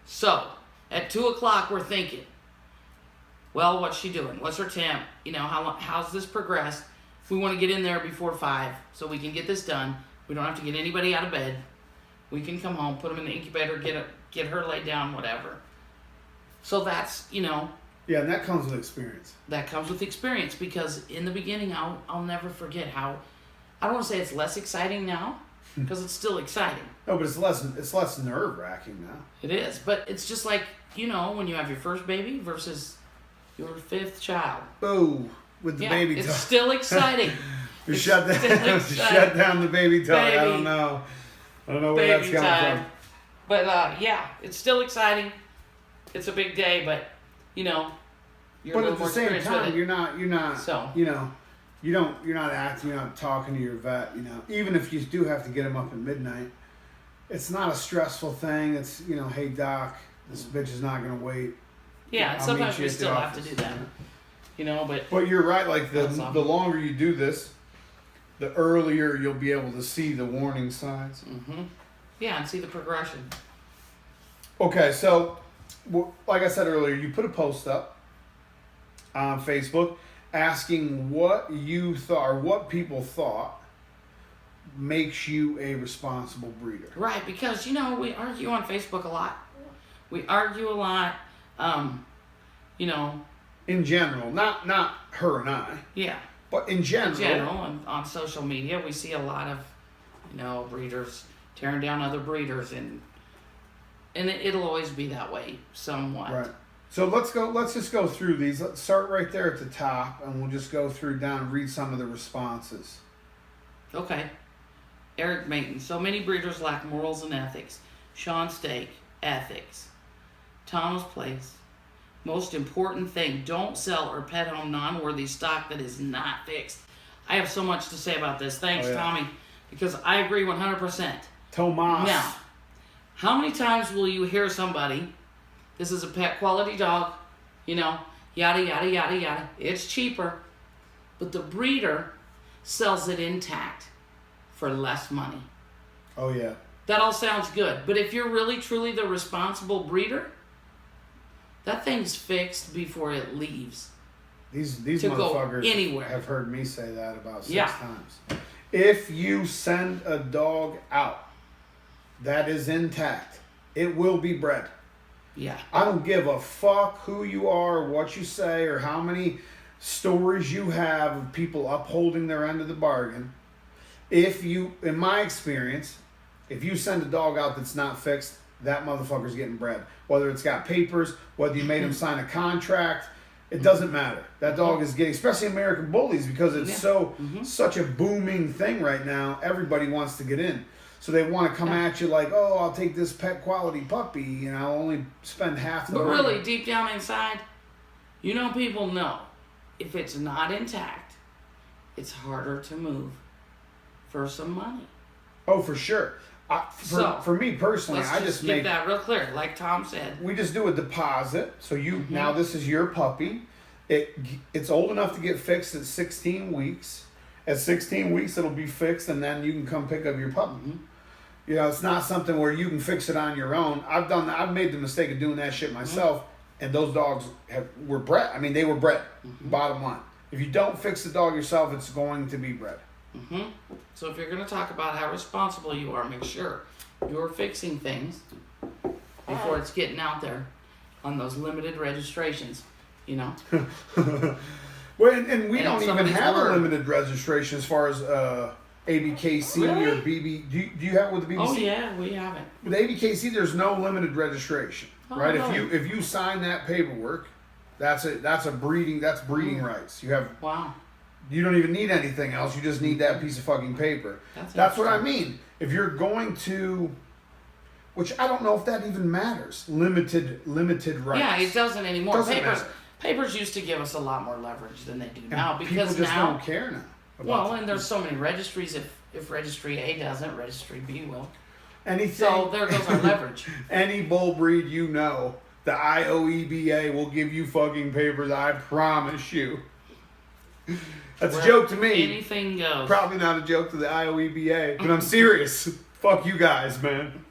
So, at 2 o'clock, we're thinking, well, what's she doing? What's her temp? How's this progressed? We want to get in there before 5 so we can get this done. We don't have to get anybody out of bed. We can come home, put them in the incubator, get her laid down, whatever. So that's, Yeah, and that comes with experience. That comes with experience, because in the beginning, I'll never forget how, I don't want to say it's less exciting now, because it's still exciting. No, but it's less nerve-wracking now. It is, but it's just like, when you have your first baby versus your 5th child. Oh, with the baby talk. It's still exciting. Shut down the baby talk. I don't know where that's coming from. But it's still exciting. It's a big day, but you're a little more experienced with it. But at the same time, you're not. So you're not acting. You're not talking to your vet. Even if you do have to get them up at midnight, it's not a stressful thing. It's hey doc, this bitch is not gonna wait. Yeah, and sometimes we still have to do that. But you're right. Like the longer you do this, the earlier you'll be able to see the warning signs. Mm-hmm. Yeah, and see the progression. Okay, so like I said earlier, you put a post up on Facebook asking what you thought or what people thought makes you a responsible breeder. Right, because we argue on Facebook a lot. We argue a lot. In general, not her and I. Yeah. But in general. In general, and on social media, we see a lot of, breeders tearing down other breeders, and it'll always be that way, somewhat. Right. So let's just go through these. Let's start right there at the top, and we'll just go through down and read some of the responses. Okay. Eric Mayton. So many breeders lack morals and ethics. Sean Stake. Ethics. Thomas Place. Most important thing, don't sell or pet home non-worthy stock that is not fixed. I have so much to say about this. Thanks, Tommy, because I agree 100%. Tomas. Now, how many times will you hear somebody, this is a pet quality dog, yada, yada, yada, yada. It's cheaper, but the breeder sells it intact for less money. Oh, yeah. That all sounds good, but if you're really, truly the responsible breeder, that thing's fixed before it leaves. These motherfuckers have heard me say that about 6 times. If you send a dog out that is intact, it will be bred. Yeah. I don't give a fuck who you are, or what you say, or how many stories you have of people upholding their end of the bargain. In my experience, if you send a dog out that's not fixed, that motherfucker's getting bred. Whether it's got papers, whether you made him sign a contract, it doesn't matter. That dog is getting, especially American Bullies, because it's such a booming thing right now. Everybody wants to get in. So they want to come at you like, oh, I'll take this pet quality puppy, I'll only spend half the But money. really, deep down inside, people know if it's not intact, it's harder to move for some money. Oh, for sure. For me personally, I just make that real clear, like Tom said. We just do a deposit. So now this is your puppy. It's old enough to get fixed at 16 weeks. At 16 weeks, it'll be fixed, and then you can come pick up your puppy. It's not something where you can fix it on your own. I've done that. I've made the mistake of doing that shit myself, and those dogs were bred. I mean, they were bred. Bottom line, if you don't fix the dog yourself, it's going to be bred. So if you're going to talk about how responsible you are, make sure you're fixing things before it's getting out there on those limited registrations, Well, and we don't even have a limited registration as far as ABKC or BB. Do you have it with the BBC? Oh yeah, we have it. With ABKC, there's no limited registration, right? Really? If you sign that paperwork, that's breeding rights. You have. Wow. You don't even need anything else. You just need that piece of fucking paper. That's what I mean. If you're going to, which I don't know if that even matters, limited rights. Yeah, it doesn't anymore. Doesn't matter. Papers used to give us a lot more leverage than they do now, People because just now, don't care now. well, and there's so many registries. If Registry A doesn't, Registry B will. Anything. So there goes our leverage. Any bull breed you know, the IOEBA will give you fucking papers. I promise you. That's a joke to me. Anything goes. Probably not a joke to the IOEBA, but I'm serious. Fuck you guys, man.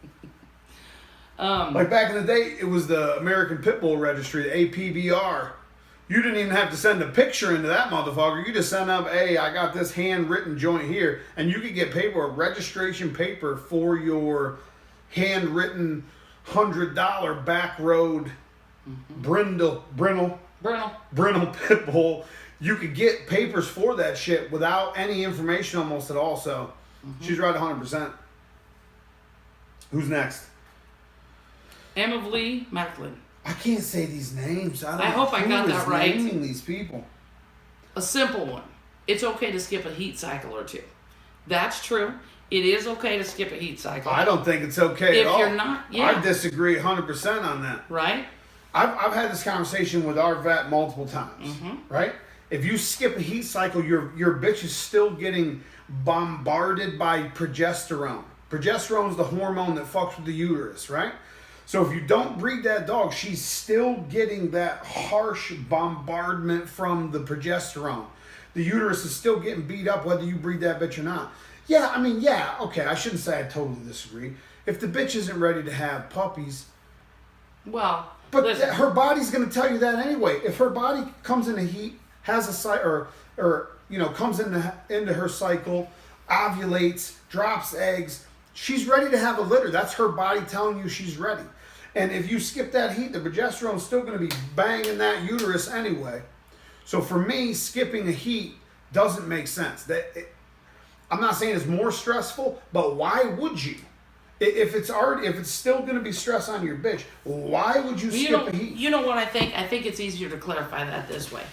Like back in the day, it was the American Pit Bull Registry, the APBR. You didn't even have to send a picture into that motherfucker. You just send up, hey, I got this handwritten joint here, and you could get paper, registration paper for your handwritten $100 back road Brindle Pit Bull. You could get papers for that shit without any information almost at all. So she's right 100%. Who's next? Emily Macklin. I can't say these names. I hope I got that right. Naming these people. A simple one. It's okay to skip a heat cycle or two. That's true. It is okay to skip a heat cycle. I don't think it's okay at all. If you're not, yeah. I disagree 100% on that. Right? I've had this conversation with our vet multiple times. Right? If you skip a heat cycle, your bitch is still getting bombarded by progesterone. Progesterone is the hormone that fucks with the uterus, right? So if you don't breed that dog, she's still getting that harsh bombardment from the progesterone. The uterus is still getting beat up whether you breed that bitch or not. Yeah, I mean, yeah, okay, I shouldn't say I totally disagree. If the bitch isn't ready to have puppies, well, but listen. her body's going to tell you that anyway. If her body comes into heat, has a or you know, comes into her cycle, ovulates, drops eggs, she's ready to have a litter. That's her body telling you she's ready. And if you skip that heat, the progesterone's still going to be banging that uterus anyway. So for me, skipping a heat doesn't make sense. I'm not saying it's more stressful, but why would you? If it's still going to be stress on your bitch, why would you skip a heat? You know what I think? I think it's easier to clarify that this way.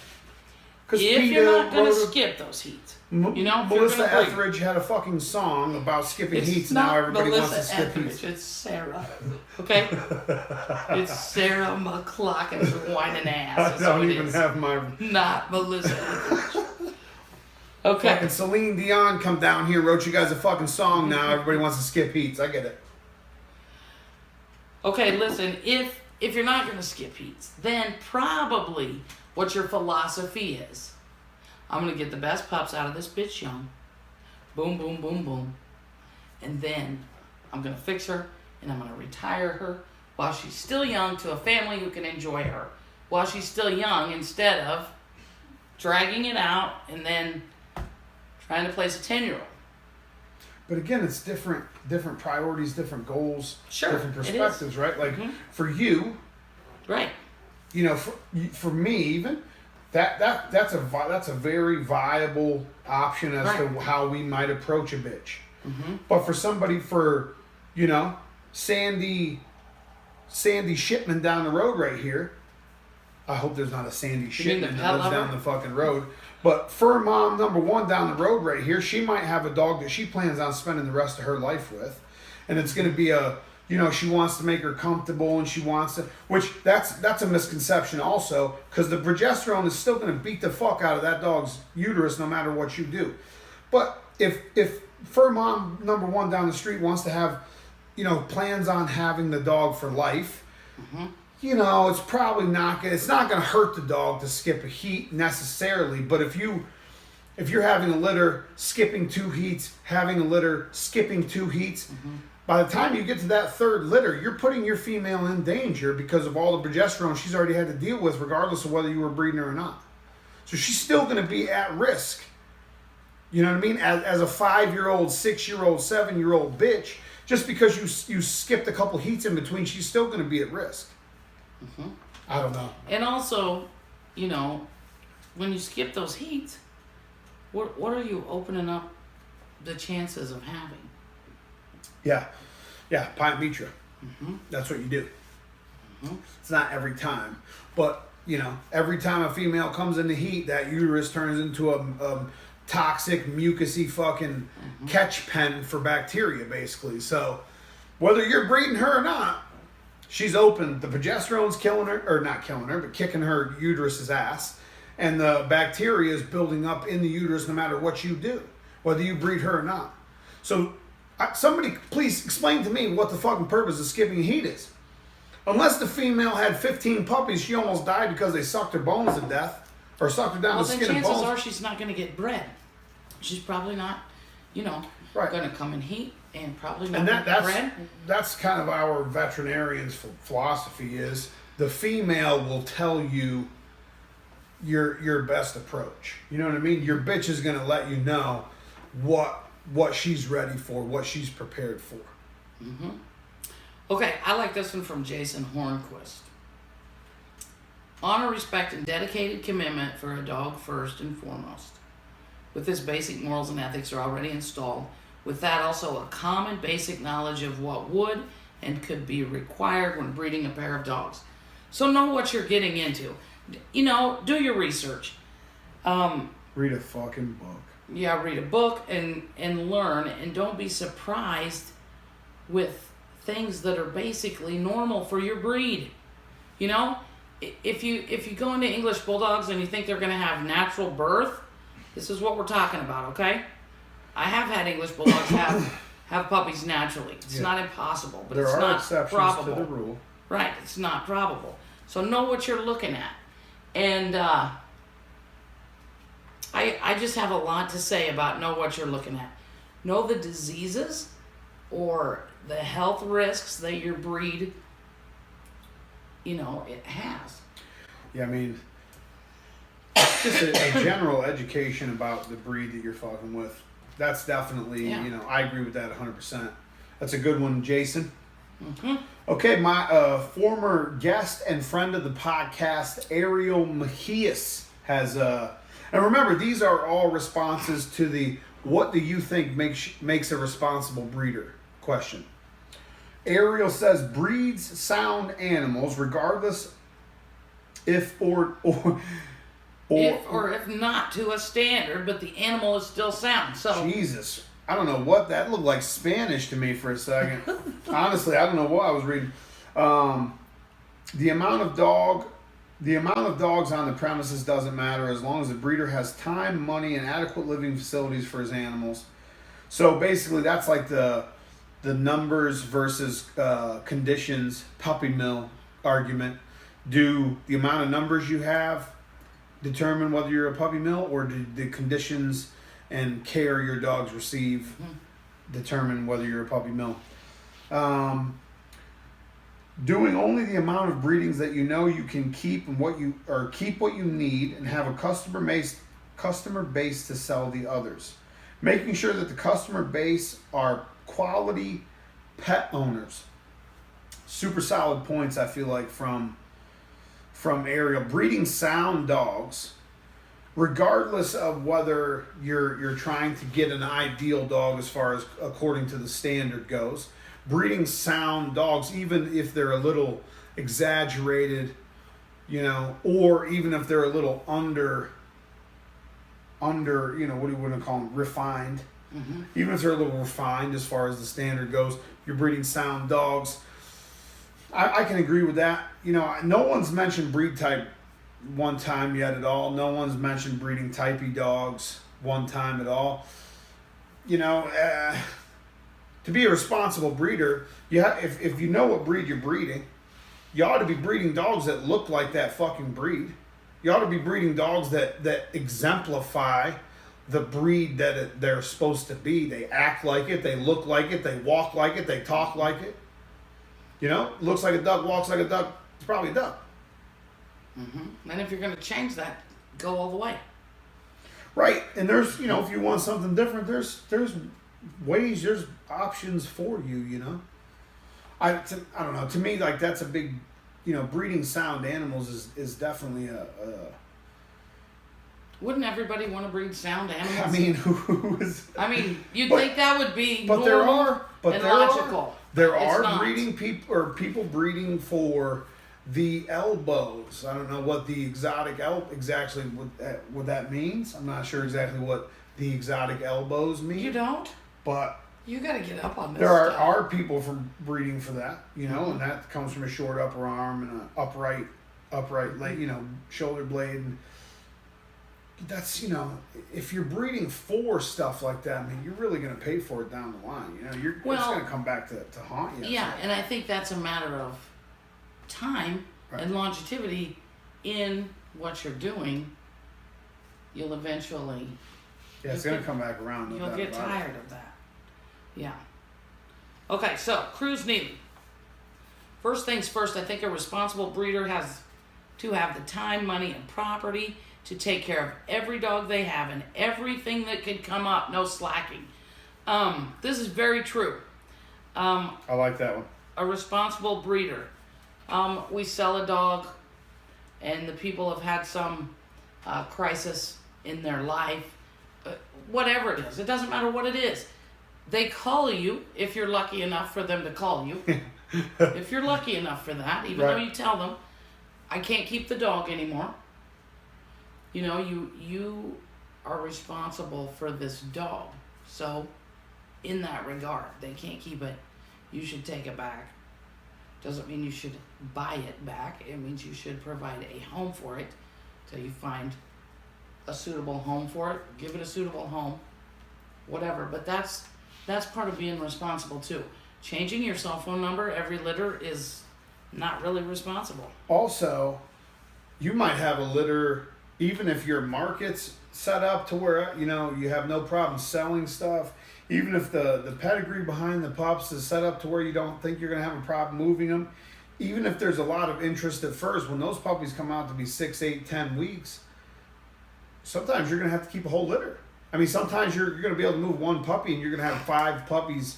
If Peter you're not going to skip those heats, you know, Melissa Etheridge had a fucking song about skipping heats. Now everybody wants to skip heats. It's Sarah, okay? It's Sarah McLaughlin's whining ass. I don't even have my. Not Melissa Etheridge. Okay. Fucking Celine Dion come down here, wrote you guys a fucking song. Now everybody wants to skip heats. I get it. Okay, listen. If you're not going to skip heats, then probably what your philosophy is. I'm going to get the best pups out of this bitch young. Boom, boom, boom, boom. And then I'm going to fix her and I'm going to retire her while she's still young to a family who can enjoy her. While she's still young, instead of dragging it out and then trying to place a 10-year-old. But again, it's different priorities, different goals, Sure, different perspectives, right? Like for you, right? You know, for me even, that's a very viable option as to how we might approach a bitch. But for somebody, you know, Sandy Shipman down the road right here. I hope there's not a Sandy Shipman that lives down the fucking road. But fur mom number one down the road right here, she might have a dog that she plans on spending the rest of her life with. And it's going to be she wants to make her comfortable and she wants to, which that's a misconception also, because the progesterone is still going to beat the fuck out of that dog's uterus no matter what you do. But if fur mom number one down the street wants to have, plans on having the dog for life, it's probably not going to hurt the dog to skip a heat necessarily. But if you're having a litter, skipping 2 heats, having a litter, skipping 2 heats, by the time you get to that third litter, you're putting your female in danger because of all the progesterone she's already had to deal with, regardless of whether you were breeding her or not. So she's still going to be at risk. You know what I mean? As a 5-year-old, 6-year-old, 7-year-old bitch, just because you skipped a couple heats in between, she's still going to be at risk. I don't know. And also, when you skip those heats, what are you opening up the chances of having? Yeah, pint mitra. That's what you do. It's not every time, but every time a female comes in the heat, that uterus turns into a toxic, mucousy fucking catch pen for bacteria, basically. So whether you're breeding her or not, she's open. The progesterone's killing her, or not killing her, but kicking her uterus's ass. And the bacteria is building up in the uterus no matter what you do, whether you breed her or not. So somebody please explain to me what the fucking purpose of skipping heat is. Unless the female had 15 puppies, she almost died because they sucked her bones to death or sucked her down the skin and bones. Well, then chances are she's not going to get bred. She's probably not, right. going to come in heat and probably not going to get bred. That's kind of our veterinarian's philosophy is the female will tell you your best approach. You know what I mean? Your bitch is going to let you know what she's ready for, what she's prepared for. Mm-hmm. Okay, I like this one from Jason Hornquist. Honor, respect, and dedicated commitment for a dog first and foremost. With this, basic morals and ethics are already installed. With that, also a common basic knowledge of what would and could be required when breeding a pair of dogs. So know what you're getting into. Do your research. Read a fucking book. Yeah, read a book and learn, and don't be surprised with things that are basically normal for your breed. If you go into English Bulldogs and you think they're going to have natural birth, this is what we're talking about, okay? I have had English Bulldogs have puppies naturally. It's not impossible, but it's not probable. To the rule. Right, it's not probable. So know what you're looking at. And I just have a lot to say about know what you're looking at. Know the diseases or the health risks that your breed, it has. Yeah, I mean, just a general education about the breed that you're fucking with. That's definitely, I agree with that 100%. That's a good one, Jason. Mm-hmm. Okay, my former guest and friend of the podcast, Ariel Mejias, has... and remember, these are all responses to the what do you think makes a responsible breeder question. Ariel says, breeds sound animals regardless if if not to a standard, but the animal is still sound. So Jesus, I don't know what that looked like Spanish to me for a second. Honestly, I don't know what I was reading. The amount of dogs on the premises doesn't matter as long as the breeder has time, money, and adequate living facilities for his animals. So basically, that's like the numbers versus conditions puppy mill argument. Do the amount of numbers you have determine whether you're a puppy mill, or do the conditions and care your dogs receive determine whether you're a puppy mill? Doing only the amount of breedings that you know you can keep and keep what you need, and have a customer base to sell the others. Making sure that the customer base are quality pet owners. Super solid points, I feel like, from Ariel. Breeding sound dogs, regardless of whether you're trying to get an ideal dog as far as according to the standard goes. Breeding sound dogs, even if they're a little exaggerated, or even if they're a little under, what do you want to call them, refined. Mm-hmm. Even if they're a little refined as far as the standard goes, you're breeding sound dogs. I can agree with that. No one's mentioned breed type one time yet at all. No one's mentioned breeding typey dogs one time at all. To be a responsible breeder, if you know what breed you're breeding, you ought to be breeding dogs that look like that fucking breed. You ought to be breeding dogs that exemplify the breed that they're supposed to be. They act like it, they look like it, they walk like it, they talk like it. Looks like a duck, walks like a duck, it's probably a duck. Mm-hmm. And if you're going to change that, go all the way. Right, and there's, if you want something different, there's ways, there's options for you, I don't know, to me, like, that's a big, breeding sound animals is definitely a Wouldn't everybody want to breed sound animals? I mean, who is... you'd think that would be normal and logical. There are breeding people breeding for the elbows. I don't know what the exotic exactly what that means. I'm not sure exactly what the exotic elbows mean. You don't? But You got to get up on this. There stuff. are people from breeding for that, you know, Mm-hmm. and that comes from a short upper arm and an upright, like, you know, shoulder blade. And that's, you know, if you're breeding for stuff like that, I mean, you're really going to pay for it down the line. You know, it's going to come back to haunt you. Yeah, and I think that's a matter of time and longevity in what you're doing. You'll eventually. Yeah, it's going to come back around. No You'll doubt get about it. tired of that. Yeah. Okay, so cruise neatly. First things first, I think a responsible breeder has to have the time, money, and property to take care of every dog they have and everything that could come up. No slacking. This is very true. I like that one. A responsible breeder. We sell a dog, and the people have had some crisis in their life. Whatever it is, it doesn't matter what it is. They call you if you're lucky enough for them to call you. If you're lucky enough for that, even though you tell them, I can't keep the dog anymore. You know, you are responsible for this dog. So, in that regard, they can't keep it. You should take it back. Doesn't mean you should buy it back. It means you should provide a home for it till you find a suitable home for it. Give it a suitable home. Whatever. But that's part of being responsible too. Changing your cell phone number every litter is not really responsible. Also, you might have a litter, even if your market's set up to where, you know, you have no problem selling stuff. Even if the pedigree behind the pups is set up to where you don't think you're going to have a problem moving them. Even if there's a lot of interest at first, when those puppies come out to be 6, 8, 10 weeks, sometimes you're going to have to keep a whole litter. I mean, sometimes you're going to be able to move one puppy and you're going to have 5 puppies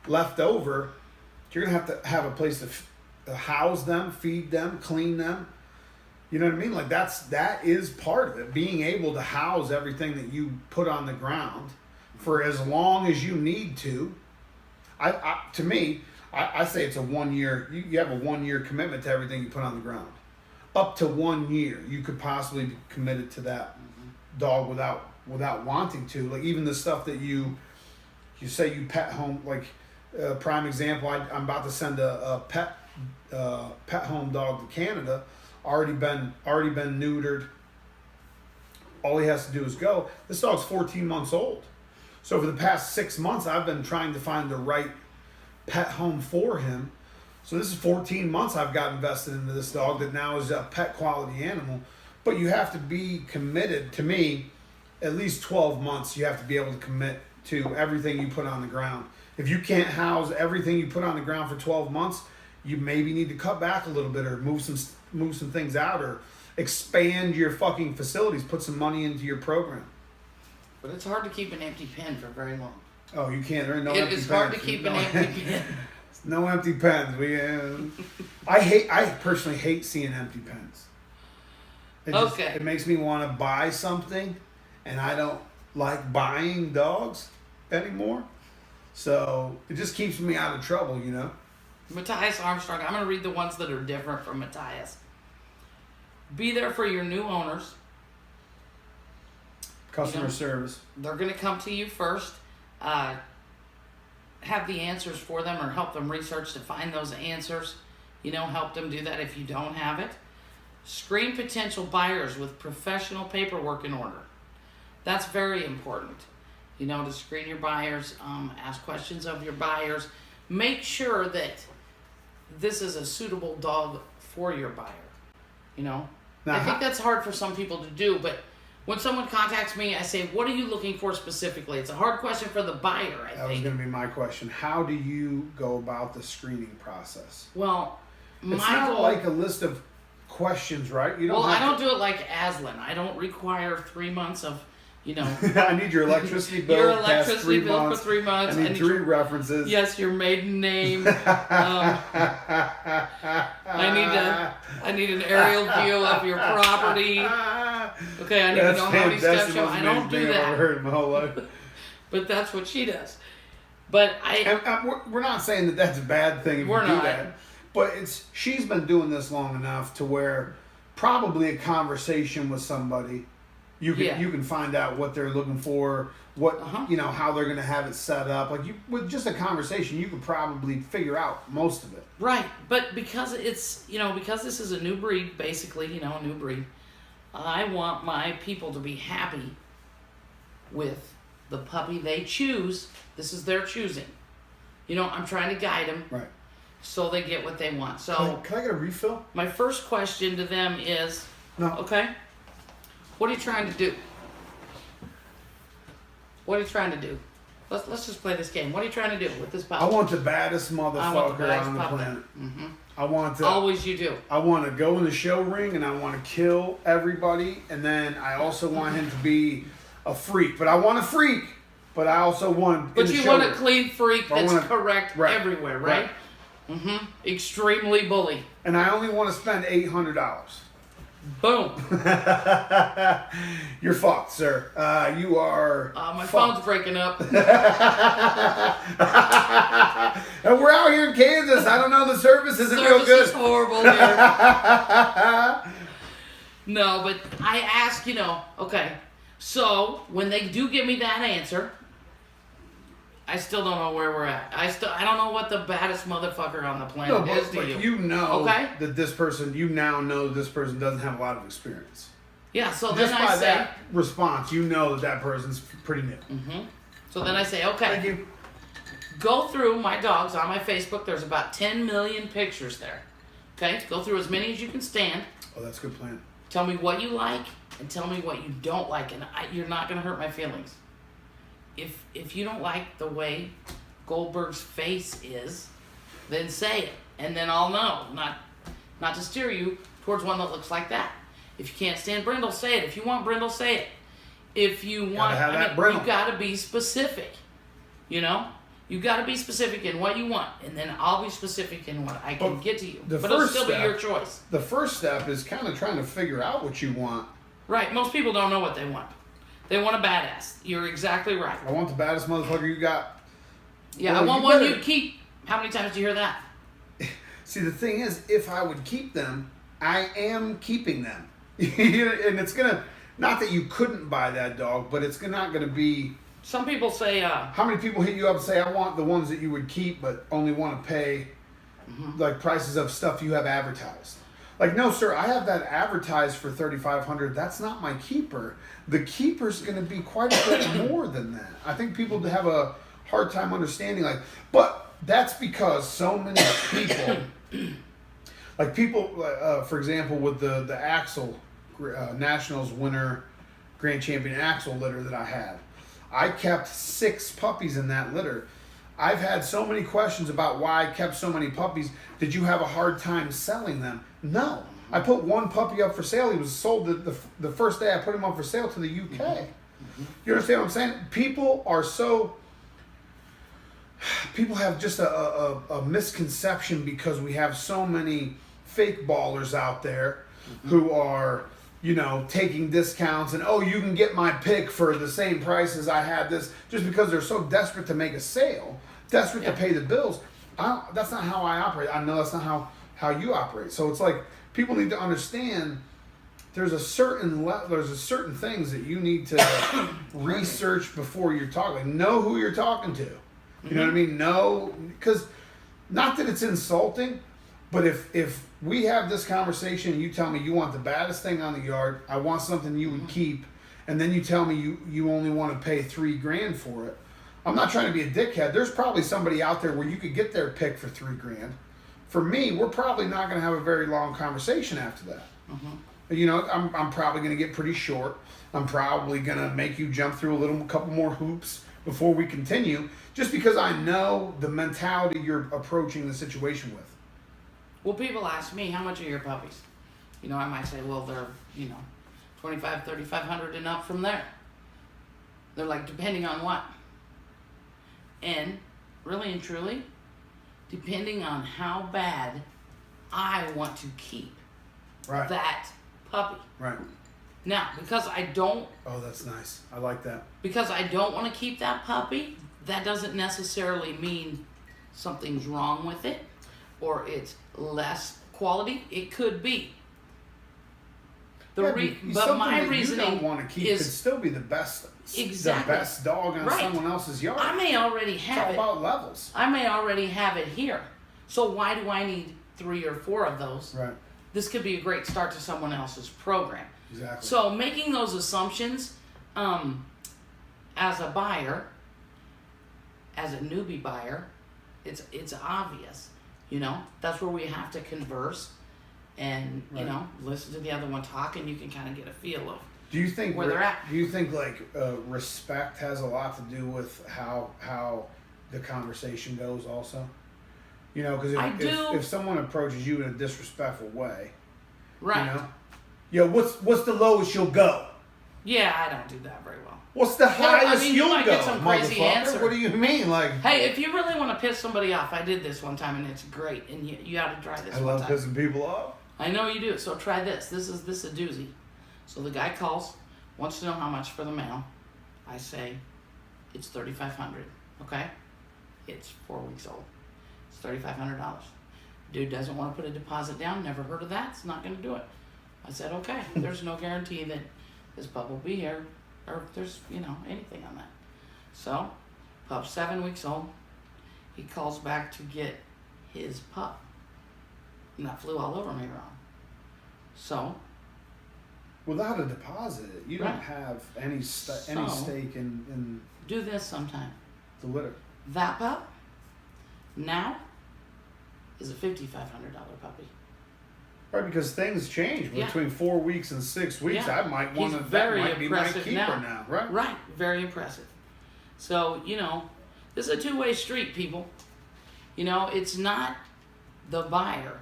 left over. You're going to have a place to house them, feed them, clean them. You know what I mean? Like that is part of it. Being able to house everything that you put on the ground for as long as you need to. To me, I say it's a 1 year. You have a 1 year commitment to everything you put on the ground. Up to 1 year, you could possibly be committed to that dog without wanting to. Like even the stuff that you say you pet home. Like prime example, I'm about to send a pet home dog to Canada. Already been neutered. All he has to do is go. This dog's 14 months old. So for the past 6 months, I've been trying to find the right pet home for him. So this is 14 months I've got invested into this dog that now is a pet quality animal. But you have to be committed, to me, at least 12 months. You have to be able to commit to everything you put on the ground. If you can't house everything you put on the ground for 12 months, you maybe need to cut back a little bit or move some things out or expand your fucking facilities, put some money into your program. But it's hard to keep an empty pen for very long. Oh, you can't. There are no empty pens. It is hard to keep an empty pen. No empty pens. I personally hate seeing empty pens. It makes me want to buy something, and I don't like buying dogs anymore. So it just keeps me out of trouble, you know. Matthias Armstrong. I'm going to read the ones that are different from Matthias. Be there for your new owners. Customer service. They're going to come to you first. Have the answers for them or help them research to find those answers. Help them do that if you don't have it. Screen potential buyers with professional paperwork in order. That's very important. To screen your buyers, ask questions of your buyers. Make sure that this is a suitable dog for your buyer. I think that's hard for some people to do, but when someone contacts me, I say, what are you looking for specifically? It's a hard question for the buyer, I think. That was going to be my question. How do you go about the screening process? Well, it's not like a list of questions, right? I don't do it like Aslan. I don't require 3 months of, I need your electricity bill. Your electricity bill for 3 months. I need 3 references. Yes, your maiden name. I need an aerial view of your property. Okay, I need to know how many steps you. I don't do that. I've ever heard in my whole life. But that's what she does. But we're not saying that that's a bad thing if you do that. But she's been doing this long enough to where probably a conversation with somebody You can Yeah. you can find out what they're looking for, what how they're going to have it set up. Like with just a conversation, you could probably figure out most of it. Right, but because it's because this is a new breed, basically, a new breed, I want my people to be happy with the puppy they choose. This is their choosing. I'm trying to guide them Right. so they get what they want. So Can I get a refill? my first question to them is, No. okay, what are you trying to do? What are you trying to do? Let's just play this game. What are you trying to do with this puppy? I want the baddest I want the motherfucker baddest on the puppy. planet. Mm-hmm. I want to. Always you do. I want to go in the show ring and I want to kill everybody, and then I also want him to be a freak. But I want a freak. But I also want. But you want a clean freak I that's want a- correct right, everywhere, right? right. Mm-hmm. Extremely bully. And I only want to spend $800. Boom. You're fucked, sir. You are. My fucked. phone's breaking up. And we're out here in Kansas. I don't know. The service isn't real Service good. is horrible here. No, but I ask, okay. So when they do give me that answer, I still don't know where we're at. I don't know what the baddest motherfucker on the planet No, is but to like you. Okay? that this person, you now know this person doesn't have a lot of experience. Yeah, so Just then by I say, that response, you know that person's pretty new. so then I say, okay. Thank you. Go through my dogs on my Facebook. There's about 10 million pictures there. Okay? Go through as many as you can stand. Oh, that's a good plan. Tell me what you like and tell me what you don't like. And you're not going to hurt my feelings. If you don't like the way Goldberg's face is, then say it. And then I'll know. Not to steer you towards one that looks like that. If you can't stand Brindle, say it. If you want Brindle, say it. If you want... have that Brindle. You got to be specific. You got to be specific in what you want, and then I'll be specific in what I can get to you. But it'll still be your choice. The first step is kind of trying to figure out what you want. Right. Most people don't know what they want. They want a badass. You're exactly right. I want the baddest motherfucker you got. Yeah, Well, I want you one better- you keep. How many times do you hear that? See, the thing is, if I would keep them, I am keeping them. And it's going to... Not that you couldn't buy that dog, but it's not going to be... Some people say, How many people hit you up and say, I want the ones that you would keep, but only want to pay like prices of stuff you have advertised? Like, no, sir, I have that advertised for $3,500. That's not my keeper. The keeper's going to be quite a bit more than that. I think people have a hard time understanding. But that's because so many people, like people, for example, with the Axel Nationals winner, Grand Champion Axel litter that I had. I kept 6 puppies in that litter. I've had so many questions about why I kept so many puppies. Did you have a hard time selling them? No. I put one puppy up for sale. He was sold the first day I put him up for sale to the UK. You understand what I'm saying? People have just a misconception because we have so many fake ballers out there who are... taking discounts and, you can get my pick for the same price as I had this, just because they're so desperate to make a sale, desperate to pay the bills. That's not how I operate. I know that's not how you operate. So it's like, people need to understand there's a certain things that you need to research before you're talking. Know who you're talking to. You know what I mean? Know, because not that it's insulting, but if we have this conversation and you tell me you want the baddest thing on the yard, I want something you would keep, and then you tell me you only want to pay $3,000 for it, I'm not trying to be a dickhead. There's probably somebody out there where you could get their pick for $3,000. For me, we're probably not going to have a very long conversation after that. I'm probably going to get pretty short. I'm probably going to make you jump through a couple more hoops before we continue, just because I know the mentality you're approaching the situation with. well, people ask me, how much are your puppies? I might say, well, they're, $2,500, $3,500 and up from there. They're like, depending on what? And really and truly, depending on how bad I want to keep that puppy. Right. Now, because I don't... Oh, that's nice. I like that. Because I don't want to keep that puppy, that doesn't necessarily mean something's wrong with it or it's less quality. It could be. But my reasoning you don't want to keep could still be the best. Exactly. The best dog on someone else's yard. I may already have it's all about levels. I may already have it here. So why do I need 3 or 4 of those? Right. This could be a great start to someone else's program. Exactly. So making those assumptions, as a buyer, as a newbie buyer, it's obvious. You know, that's where we have to converse and, you know, listen to the other one talk, and you can kind of get a feel of where they're at. Do you think respect has a lot to do with how the conversation goes also? You know, because if someone approaches you in a disrespectful way, right? You know, what's the lowest you'll go? Yeah, I don't do that very well. What's the highest you'll might go, get some crazy answer. What do you mean, like? Hey, if you really want to piss somebody off, I did this one time and it's great, and you ought to try this. I love pissing people off. I know you do. So try this. This is a doozy. So the guy calls, wants to know how much for the mail. I say, it's $3,500. Okay, it's 4 weeks old. It's $3,500. Dude doesn't want to put a deposit down. Never heard of that. It's not going to do it. I said, okay. There's no guarantee that this pup will be here, or if there's anything on that. So, pup's 7 weeks old. He calls back to get his pup. And that flew all over me wrong. So, without a deposit, you don't have any stake in do this sometime. The litter. That pup now is a $5,500 puppy. Right, because things change between 4 weeks and 6 weeks. Yeah. I might want to. Very that might be my impressive keeper now, right? Right, very impressive. So this is a two-way street, people. It's not the buyer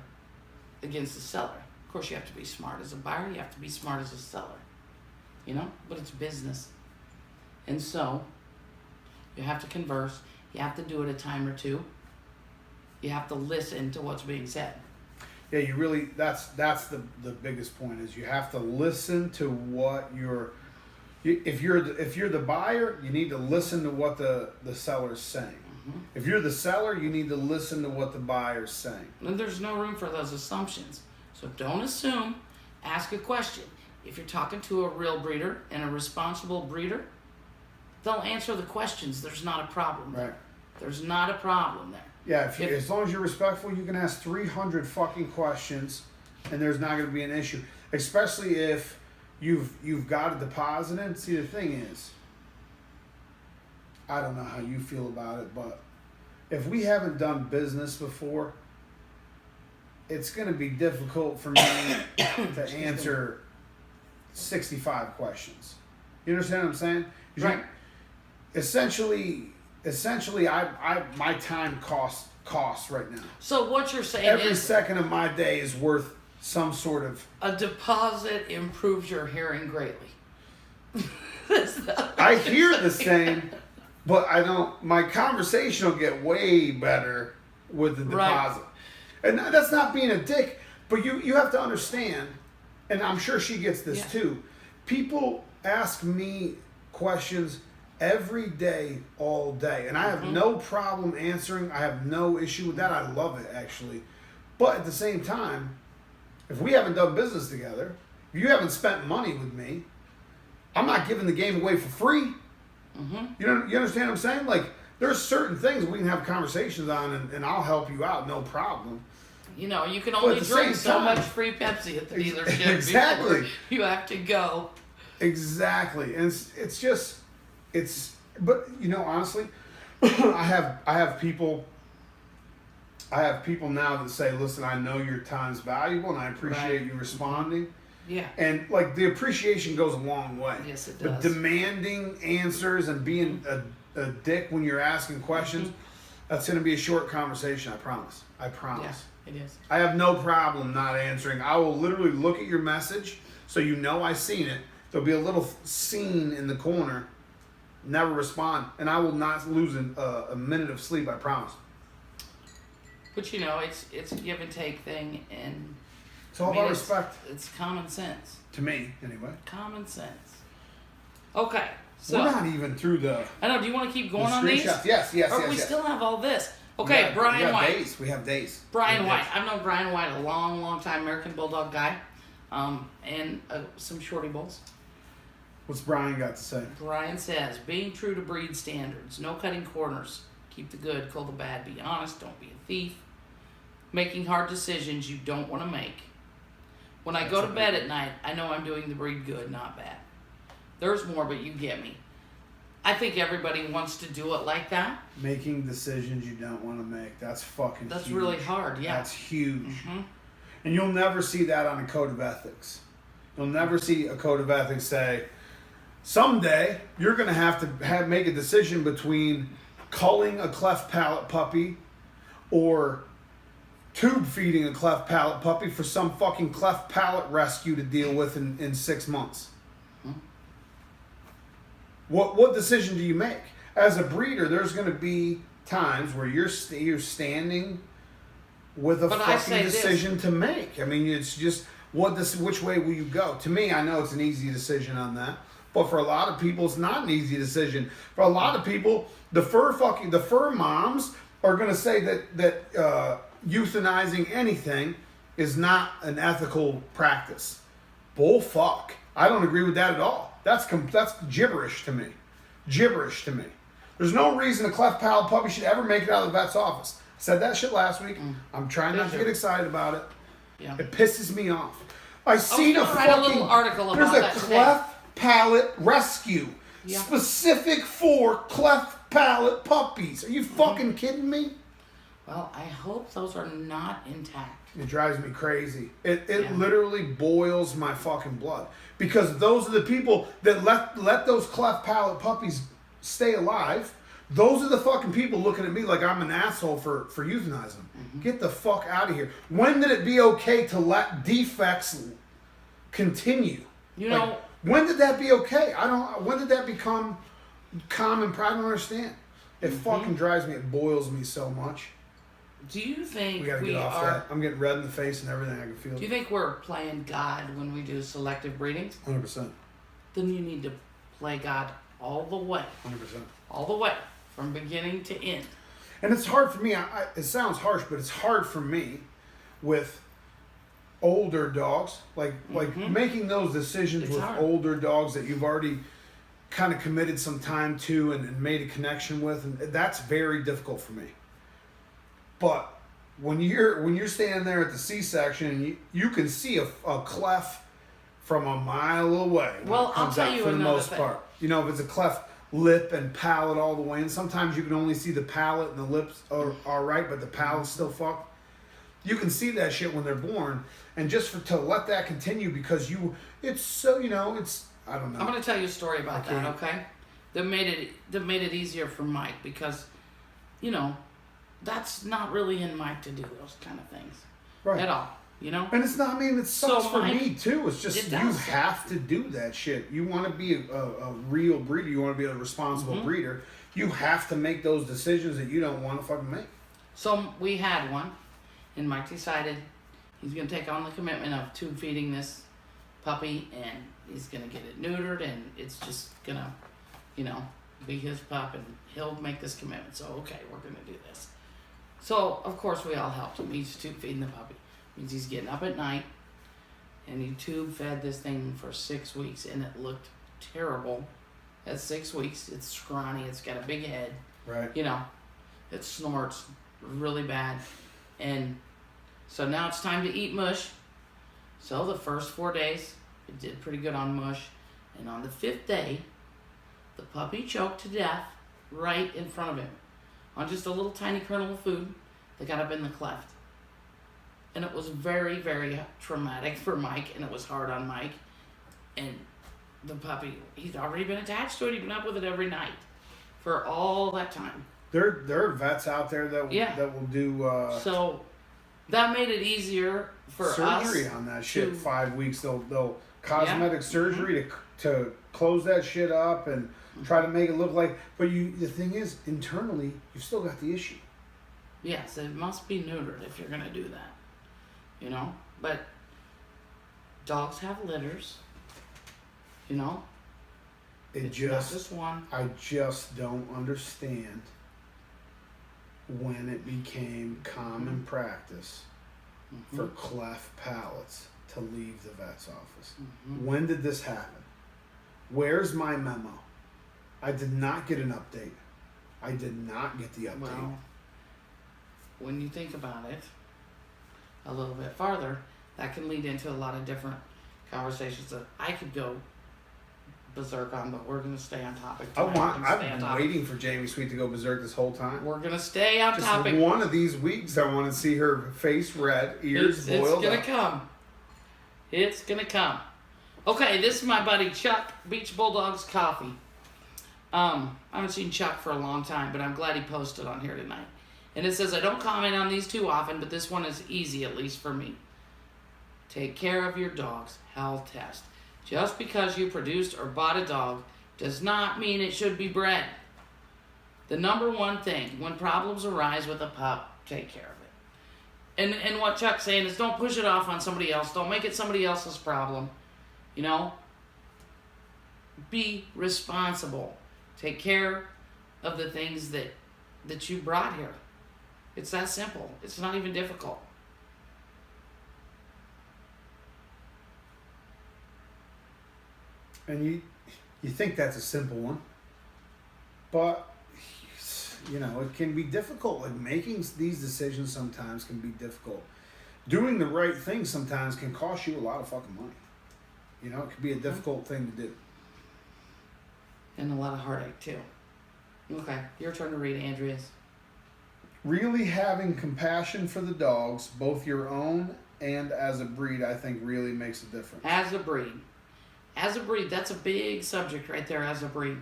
against the seller. Of course, you have to be smart as a buyer. You have to be smart as a seller. But it's business, and so you have to converse. You have to do it a time or two. You have to listen to what's being said. Yeah, you really. That's the biggest point is you have to listen to what if you're the buyer, you need to listen to what the seller's saying. Mm-hmm. If you're the seller, you need to listen to what the buyer's saying. And there's no room for those assumptions. So don't assume. Ask a question. If you're talking to a real breeder and a responsible breeder, they'll answer the questions. There's not a problem there. Right. There's not a problem there. Yeah, as long as you're respectful, you can ask 300 fucking questions, and there's not going to be an issue. Especially if you've got a deposit in. See, the thing is, I don't know how you feel about it, but if we haven't done business before, it's going to be difficult for me to answer 65 questions. You understand what I'm saying? Right. Essentially, my time costs right now. So what you're saying every is second of my day is worth some sort of. A deposit improves your hearing greatly. I hear the same, but I don't. My conversation will get way better with the deposit, and that's not being a dick. But you have to understand, and I'm sure she gets this too. People ask me questions every day, all day. And I have no problem answering. I have no issue with that. I love it, actually. But at the same time, if we haven't done business together, if you haven't spent money with me, I'm not giving the game away for free. Mm-hmm. You understand what I'm saying? Like, there's certain things we can have conversations on, and I'll help you out, no problem. You can only drink so much free Pepsi at the dealership. Exactly. Before you have to go. Exactly. And it's just... but honestly, I have people now that say, listen, I know your time's valuable and I appreciate you responding. Yeah. And like the appreciation goes a long way. Yes, it does. But demanding answers and being a dick when you're asking questions, that's going to be a short conversation. I promise. Yeah, it is. I have no problem not answering. I will literally look at your message so I seen it. There'll be a little scene in the corner. Never respond, and I will not lose a minute of sleep. I promise. But it's a give and take thing, and it's all about respect. It's common sense. To me, anyway. Common sense. Okay, so we're not even through the. I know. Do you want to keep going on these? Yes. Or we still have all this. Okay, Brian White. We have days. Brian White. I've known Brian White a long, long time. American Bulldog guy. and some shorty bulls. What's Brian got to say? Brian says, being true to breed standards, no cutting corners, keep the good, kill the bad, be honest, don't be a thief, making hard decisions you don't want to make. When I go to bed at night, I know I'm doing the breed good, not bad. There's more, but you get me. I think everybody wants to do it like that. Making decisions you don't want to make. That's fucking That's huge. really hard, yeah. That's huge. Mm-hmm. And you'll never see that on a code of ethics. You'll never see a code of ethics say, someday you're going to have to make a decision between culling a cleft palate puppy or tube feeding a cleft palate puppy for some fucking cleft palate rescue to deal with in 6 months. What decision do you make? As a breeder, there's going to be times where you're standing with a fucking decision to make. I mean, it's just which way will you go? To me, I know it's an easy decision on that, but for a lot of people, it's not an easy decision. For a lot of people, the fur moms are going to say that euthanizing anything is not an ethical practice. Bull fuck. I don't agree with that at all. That's gibberish to me. Gibberish to me. There's no reason a cleft palate puppy should ever make it out of the vet's office. I said that shit last week. I'm trying not to get excited about it. Yeah. It pisses me off. I seen a little article about there's that a today. cleft palate rescue Yeah. specific for cleft palate puppies. Are you fucking kidding me? Well, I hope those are not intact. It drives me crazy. It literally boils my fucking blood. Because those are the people that let those cleft palate puppies stay alive. Those are the fucking people looking at me like I'm an asshole for euthanizing them. Mm-hmm. Get the fuck out of here. When did it be okay to let defects continue? You know, when did that be okay? When did that become common? I don't understand. It fucking drives me. It boils me so much. do you think We gotta get off that. I'm getting red in the face and everything. I can feel it. Do you think we're playing God when we do selective breedings? 100%. Then you need to play God all the way. 100%. All the way. From beginning to end. And it's hard for me. It sounds harsh, but it's hard for me with older dogs. Like making those decisions It's with hard. older dogs that you've already kind of committed some time to and made a connection with, and that's very difficult for me. But when you're standing there at the C-section and you can see a cleft from a mile away. Well, I'll tell you for the another most thing. part. You know, if it's a cleft lip and palate all the way, and sometimes you can only see the palate and the lips are right, but the palate's still fucked. You can see that shit when they're born, and just to let that continue because it's so, it's, I don't know. I'm going to tell you a story about Okay. that, okay? That made it easier for Mike because, that's not really in Mike to do those kind of things. Right. At all, And it's not, it sucks So, for Mike, me too. It's just it you does. have to do that shit. You want to be a real breeder. You want to be a responsible breeder. You have to make those decisions that you don't want to fucking make. So we had one, and Mike decided he's going to take on the commitment of tube feeding this puppy, and he's going to get it neutered, and it's just going to, be his pup, and he'll make this commitment. So, okay, we're going to do this. So, of course, we all helped him. He's tube feeding the puppy. Means he's getting up at night, and he tube fed this thing for 6 weeks, and it looked terrible. At 6 weeks, it's scrawny, it's got a big head. Right. It snorts really bad. And so now it's time to eat mush. So the first 4 days, it did pretty good on mush. And on the 5th day, the puppy choked to death right in front of him on just a little tiny kernel of food that got up in the cleft. And it was very, very traumatic for Mike, and it was hard on Mike. And the puppy, he's already been attached to it. He's been up with it every night for all that time. There are vets out there that will do So that made it easier for surgery us on that shit. to- 5 weeks. They'll cosmetic surgery to close that shit up and try to make it look like. But the thing is, internally, you've still got the issue. Yes, it must be neutered if you're gonna do that. But dogs have litters. It's not just one. I just don't understand when it became common practice for cleft palates to leave the vet's office. Mm-hmm. When did this happen? Where's my memo? I did not get an update. I did not get the update. Well, when you think about it a little bit farther, that can lead into a lot of different conversations that I could go berserk on, but we're gonna stay on topic. I've tonight. been waiting for Jamie Sweet to go berserk this whole time. We're gonna stay on Just topic. one of these weeks, I want to see her face red, ears boiled It's gonna up. come. It's gonna come. Okay, this is my buddy Chuck, Beach Bulldogs Coffee. I haven't seen Chuck for a long time, but I'm glad he posted on here tonight. And it says, I don't comment on these too often, but this one is easy, at least for me. Take care of your dog's health test. Just because you produced or bought a dog does not mean it should be bred. The number one thing, when problems arise with a pup, take care of it. And what Chuck's saying is don't push it off on somebody else. Don't make it somebody else's problem. You know? Be responsible. Take care of the things that you brought here. It's that simple. It's not even difficult. And you think that's a simple one, but you know it can be difficult. Like making these decisions sometimes can be difficult. Doing the right thing sometimes can cost you a lot of fucking money. You know, it could be a difficult thing to do. And a lot of heartache too. Okay, your turn to read, Andrea's. Really having compassion for the dogs, both your own and as a breed, I think really makes a difference. As a breed. As a breed, that's a big subject right there, as a breed.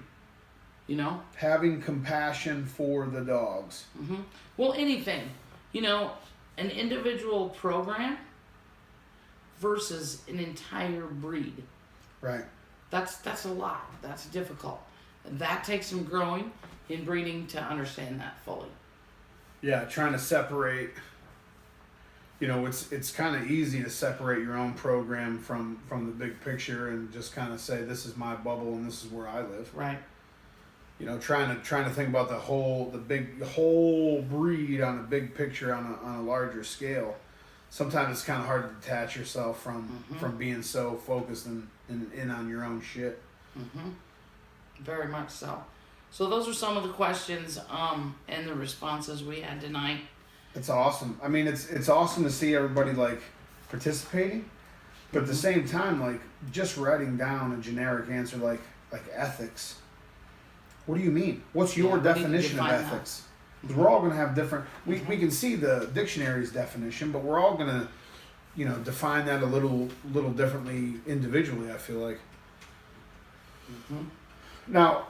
You know? Having compassion for the dogs. Mm-hmm. Well, anything. You know, an individual program versus an entire breed. Right. That's a lot. That's difficult. That takes some growing in breeding to understand that fully. Yeah, trying to separate. You know, it's kind of easy to separate your own program from the big picture and just kind of say this is my bubble and this is where I live. Right. You know, trying to think about the whole breed on a big picture on a larger scale. Sometimes it's kind of hard to detach yourself from being so focused and in on your own shit. Mm-hmm. Very much so. So those are some of the questions and the responses we had tonight. It's awesome. I mean, it's awesome to see everybody like participating, but at the same time, like just writing down a generic answer like ethics. What do you mean? What's your definition of ethics? Because we're all going to have different. We can see the dictionary's definition, but we're all going to, you know, define that a little differently individually. I feel like. Mm-hmm. Now,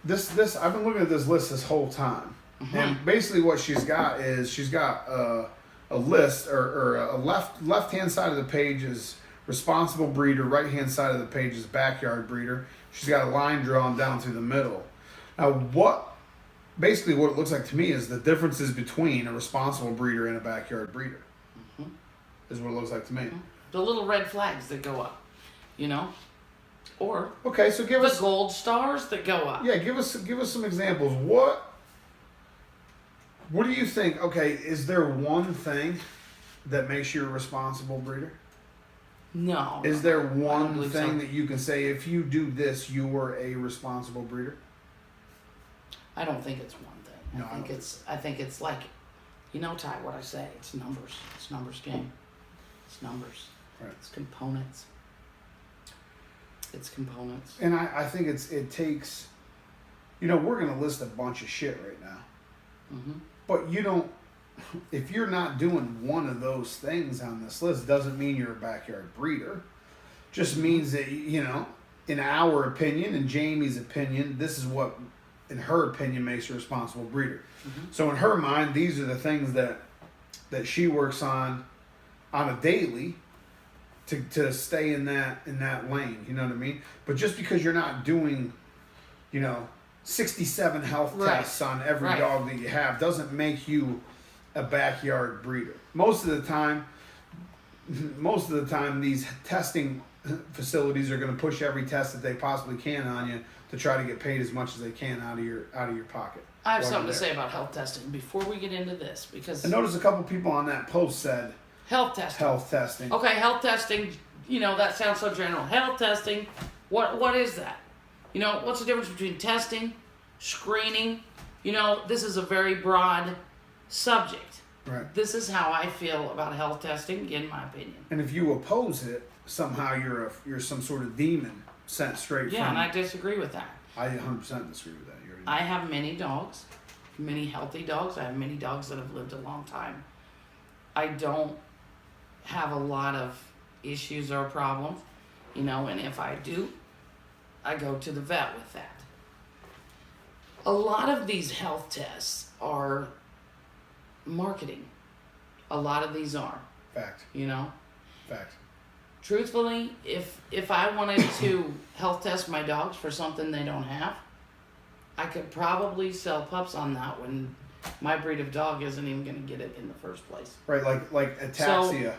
this I've been looking at this list this whole time. And basically what she's got a list or a left hand side of the page is responsible breeder, right hand side of the page is backyard breeder. She's got a line drawn down through the middle. Now what it looks like to me is the differences between a responsible breeder and a backyard breeder. Is what it looks like to me. The little red flags that go up, you know? Or okay, so give the us gold stars that go up. Yeah, give us some examples. What do you think? Okay, is there one thing that makes you a responsible breeder? No. Is there one believe thing so. that you can say if you do this, you are a responsible breeder? I don't think it's one thing. No, I think it's like, you know, Ty, what I say. It's numbers. It's numbers game. It's numbers. Right. It's components. It's components. And I think it takes, you know, we're gonna list a bunch of shit right now. Mm-hmm. But you don't, if you're not doing one of those things on this list, doesn't mean you're a backyard breeder. Just means that, you know, in our opinion, in Jamie's opinion, this is what, in her opinion, makes her a responsible breeder. Mm-hmm. So in her mind, these are the things that she works on a daily to stay in that lane. You know what I mean? But just because you're not doing, you know, 67 health tests on every dog that you have doesn't make you a backyard breeder. Most of the time these testing facilities are going to push every test that they possibly can on you to try to get paid as much as they can out of your pocket. I have something to say about health testing before we get into this, because I noticed a couple people on that post said, Health testing. Health testing. Okay, health testing, that sounds so general. Health testing, what is that? What's the difference between testing, screening? This is a very broad subject. Right. This is how I feel about health testing, in my opinion. And if you oppose it, somehow you're some sort of demon sent straight from... Yeah, and I disagree with that. I 100% disagree with that. I have many dogs, many healthy dogs. I have many dogs that have lived a long time. I don't have a lot of issues or problems, and if I do, I go to the vet with that. A lot of these health tests are marketing. A lot of these are. Fact. Fact. Truthfully, if I wanted to health test my dogs for something they don't have, I could probably sell pups on that when my breed of dog isn't even going to get it in the first place. Right, like ataxia.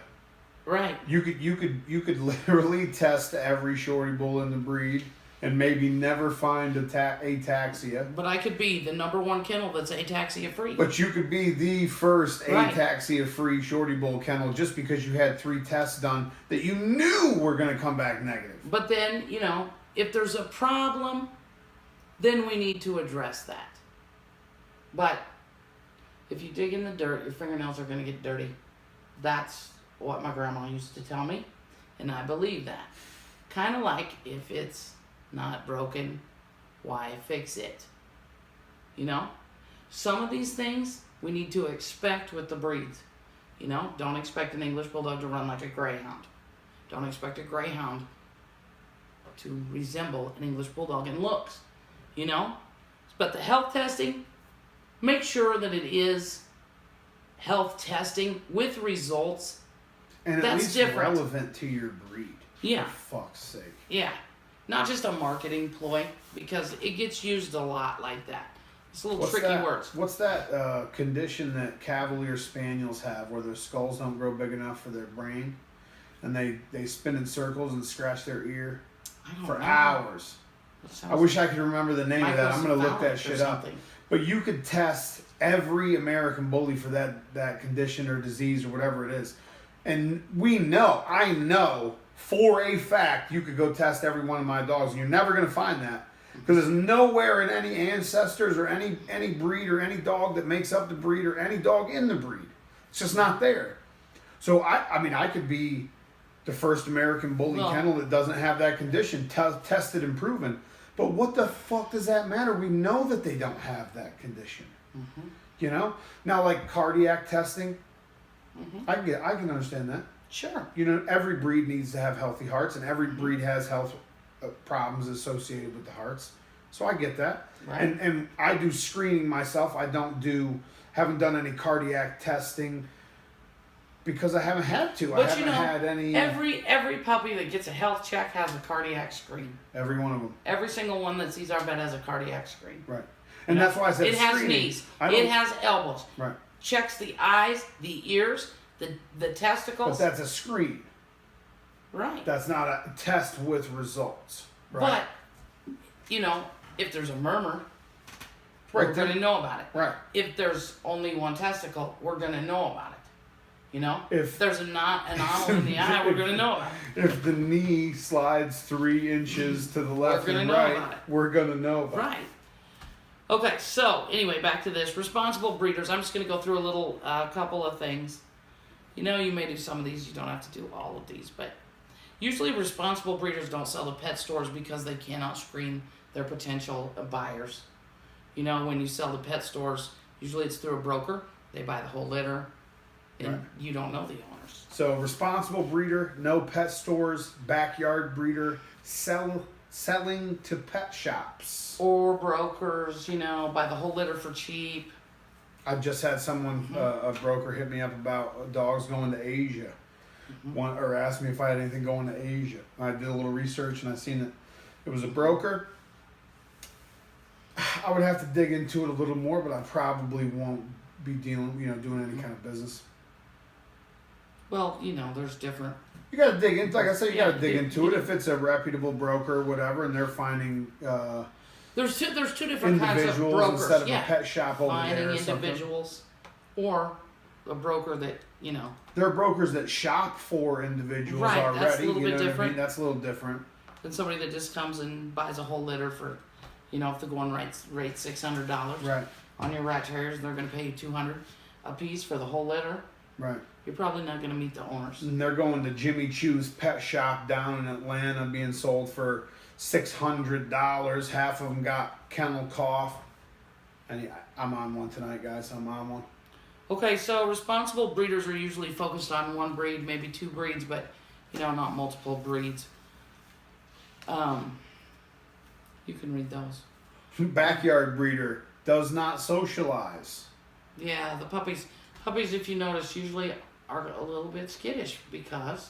Right. You could literally test every shorty bull in the breed and maybe never find ataxia. But I could be the number one kennel that's ataxia free. But you could be the first Right. ataxia free shorty bull kennel just because you had 3 tests done that you knew were going to come back negative. But then, if there's a problem, then we need to address that. But if you dig in the dirt, your fingernails are going to get dirty. That's what my grandma used to tell me, and I believe that. Kind of like, if it's not broken, why fix it? Some of these things we need to expect with the breeds. Don't expect an English Bulldog to run like a Greyhound. Don't expect a Greyhound to resemble an English Bulldog in looks. But the health testing, make sure that it is health testing with results. And That's at least different. relevant to your breed. Yeah. For fuck's sake. Yeah. Not just a marketing ploy, because it gets used a lot like that. It's a little tricky words. What's that condition that Cavalier Spaniels have where their skulls don't grow big enough for their brain? And they spin in circles and scratch their ear for hours. I wish I could remember the name of that. I'm going to look that shit up. But you could test every American bully for that condition or disease or whatever it is. And I know for a fact you could go test every one of my dogs and you're never going to find that. Because there's nowhere in any ancestors or any breed or any dog that makes up the breed or any dog in the breed. It's just not there. So, I could be the first American bully kennel that doesn't have that condition, tested and proven. But what the fuck does that matter? We know that they don't have that condition. Mm-hmm. Now, like cardiac testing, I can understand that. Sure. Every breed needs to have healthy hearts, and every breed has health problems associated with the hearts. So I get that. Right. And I do screening myself. I haven't done any cardiac testing because I haven't had to. But I haven't had any. Every puppy that gets a health check has a cardiac screen. Every one of them. Every single one that sees our vet has a cardiac screen. Right. And that's why I said it has knees. It has elbows. Right. Checks the eyes, the ears, the testicles. But that's a screen. Right. That's not a test with results. Right. But, if there's a murmur, right, we're going to know about it. Right. If there's only one testicle, we're going to know about it. If there's an anomaly in the eye, we're going to know about it. If the knee slides 3 inches to the left and right, we're going to know about it. Right. Okay, so anyway, back to this. Responsible breeders. I'm just going to go through a little couple of things. You may do some of these. You don't have to do all of these. But usually responsible breeders don't sell to pet stores because they cannot screen their potential buyers. When you sell to pet stores, usually it's through a broker. They buy the whole litter. And you don't know the owners. So responsible breeder, no pet stores, backyard breeder, selling to pet shops. Or brokers, buy the whole litter for cheap. I just had someone, a broker, hit me up about dogs going to Asia. Or asked me if I had anything going to Asia. I did a little research and I seen that it was a broker. I would have to dig into it a little more, but I probably won't be doing any kind of business. Well, there's different. You got to dig into, like I said, you got to dig into it. If it's a reputable broker or whatever, and they're finding there's two different kinds of brokers. Instead of a pet shop over finding there or individuals, or a broker that, you know. There are brokers that shop for individuals Right, already. that's a little you bit know what I different. mean? That's a little different. Than somebody that just comes and buys a whole litter for, you know, if the going rate $600. Right. On your rat terriers, they're going to pay you $200 a piece for the whole litter. Right. You're probably not going to meet the owners. And they're going to Jimmy Choo's pet shop down in Atlanta, being sold for $600. Half of them got kennel cough. And I'm on one tonight, guys. I'm on one. Okay, so responsible breeders are usually focused on one breed, maybe two breeds, but, you know, not multiple breeds. You can read those. Backyard breeder does not socialize. Yeah, the puppies, if you notice, usually are a little bit skittish because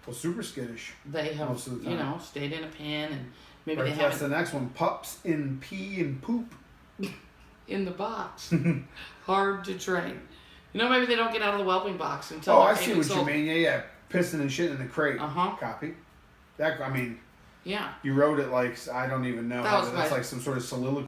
Well, super skittish. they have, Most of the you time. know, stayed in a pen and maybe Right, they that's haven't the next one. Pups in pee and poop. in the box. Hard to train. You know, maybe they don't get out of the whelping box until Oh, they're I see 8 what weeks you old. mean. Yeah. Pissing and shit in the crate. Uh-huh. Copy. That, I mean, Yeah. you wrote it like, I don't even know. That was That's my- like some sort of soliloquy.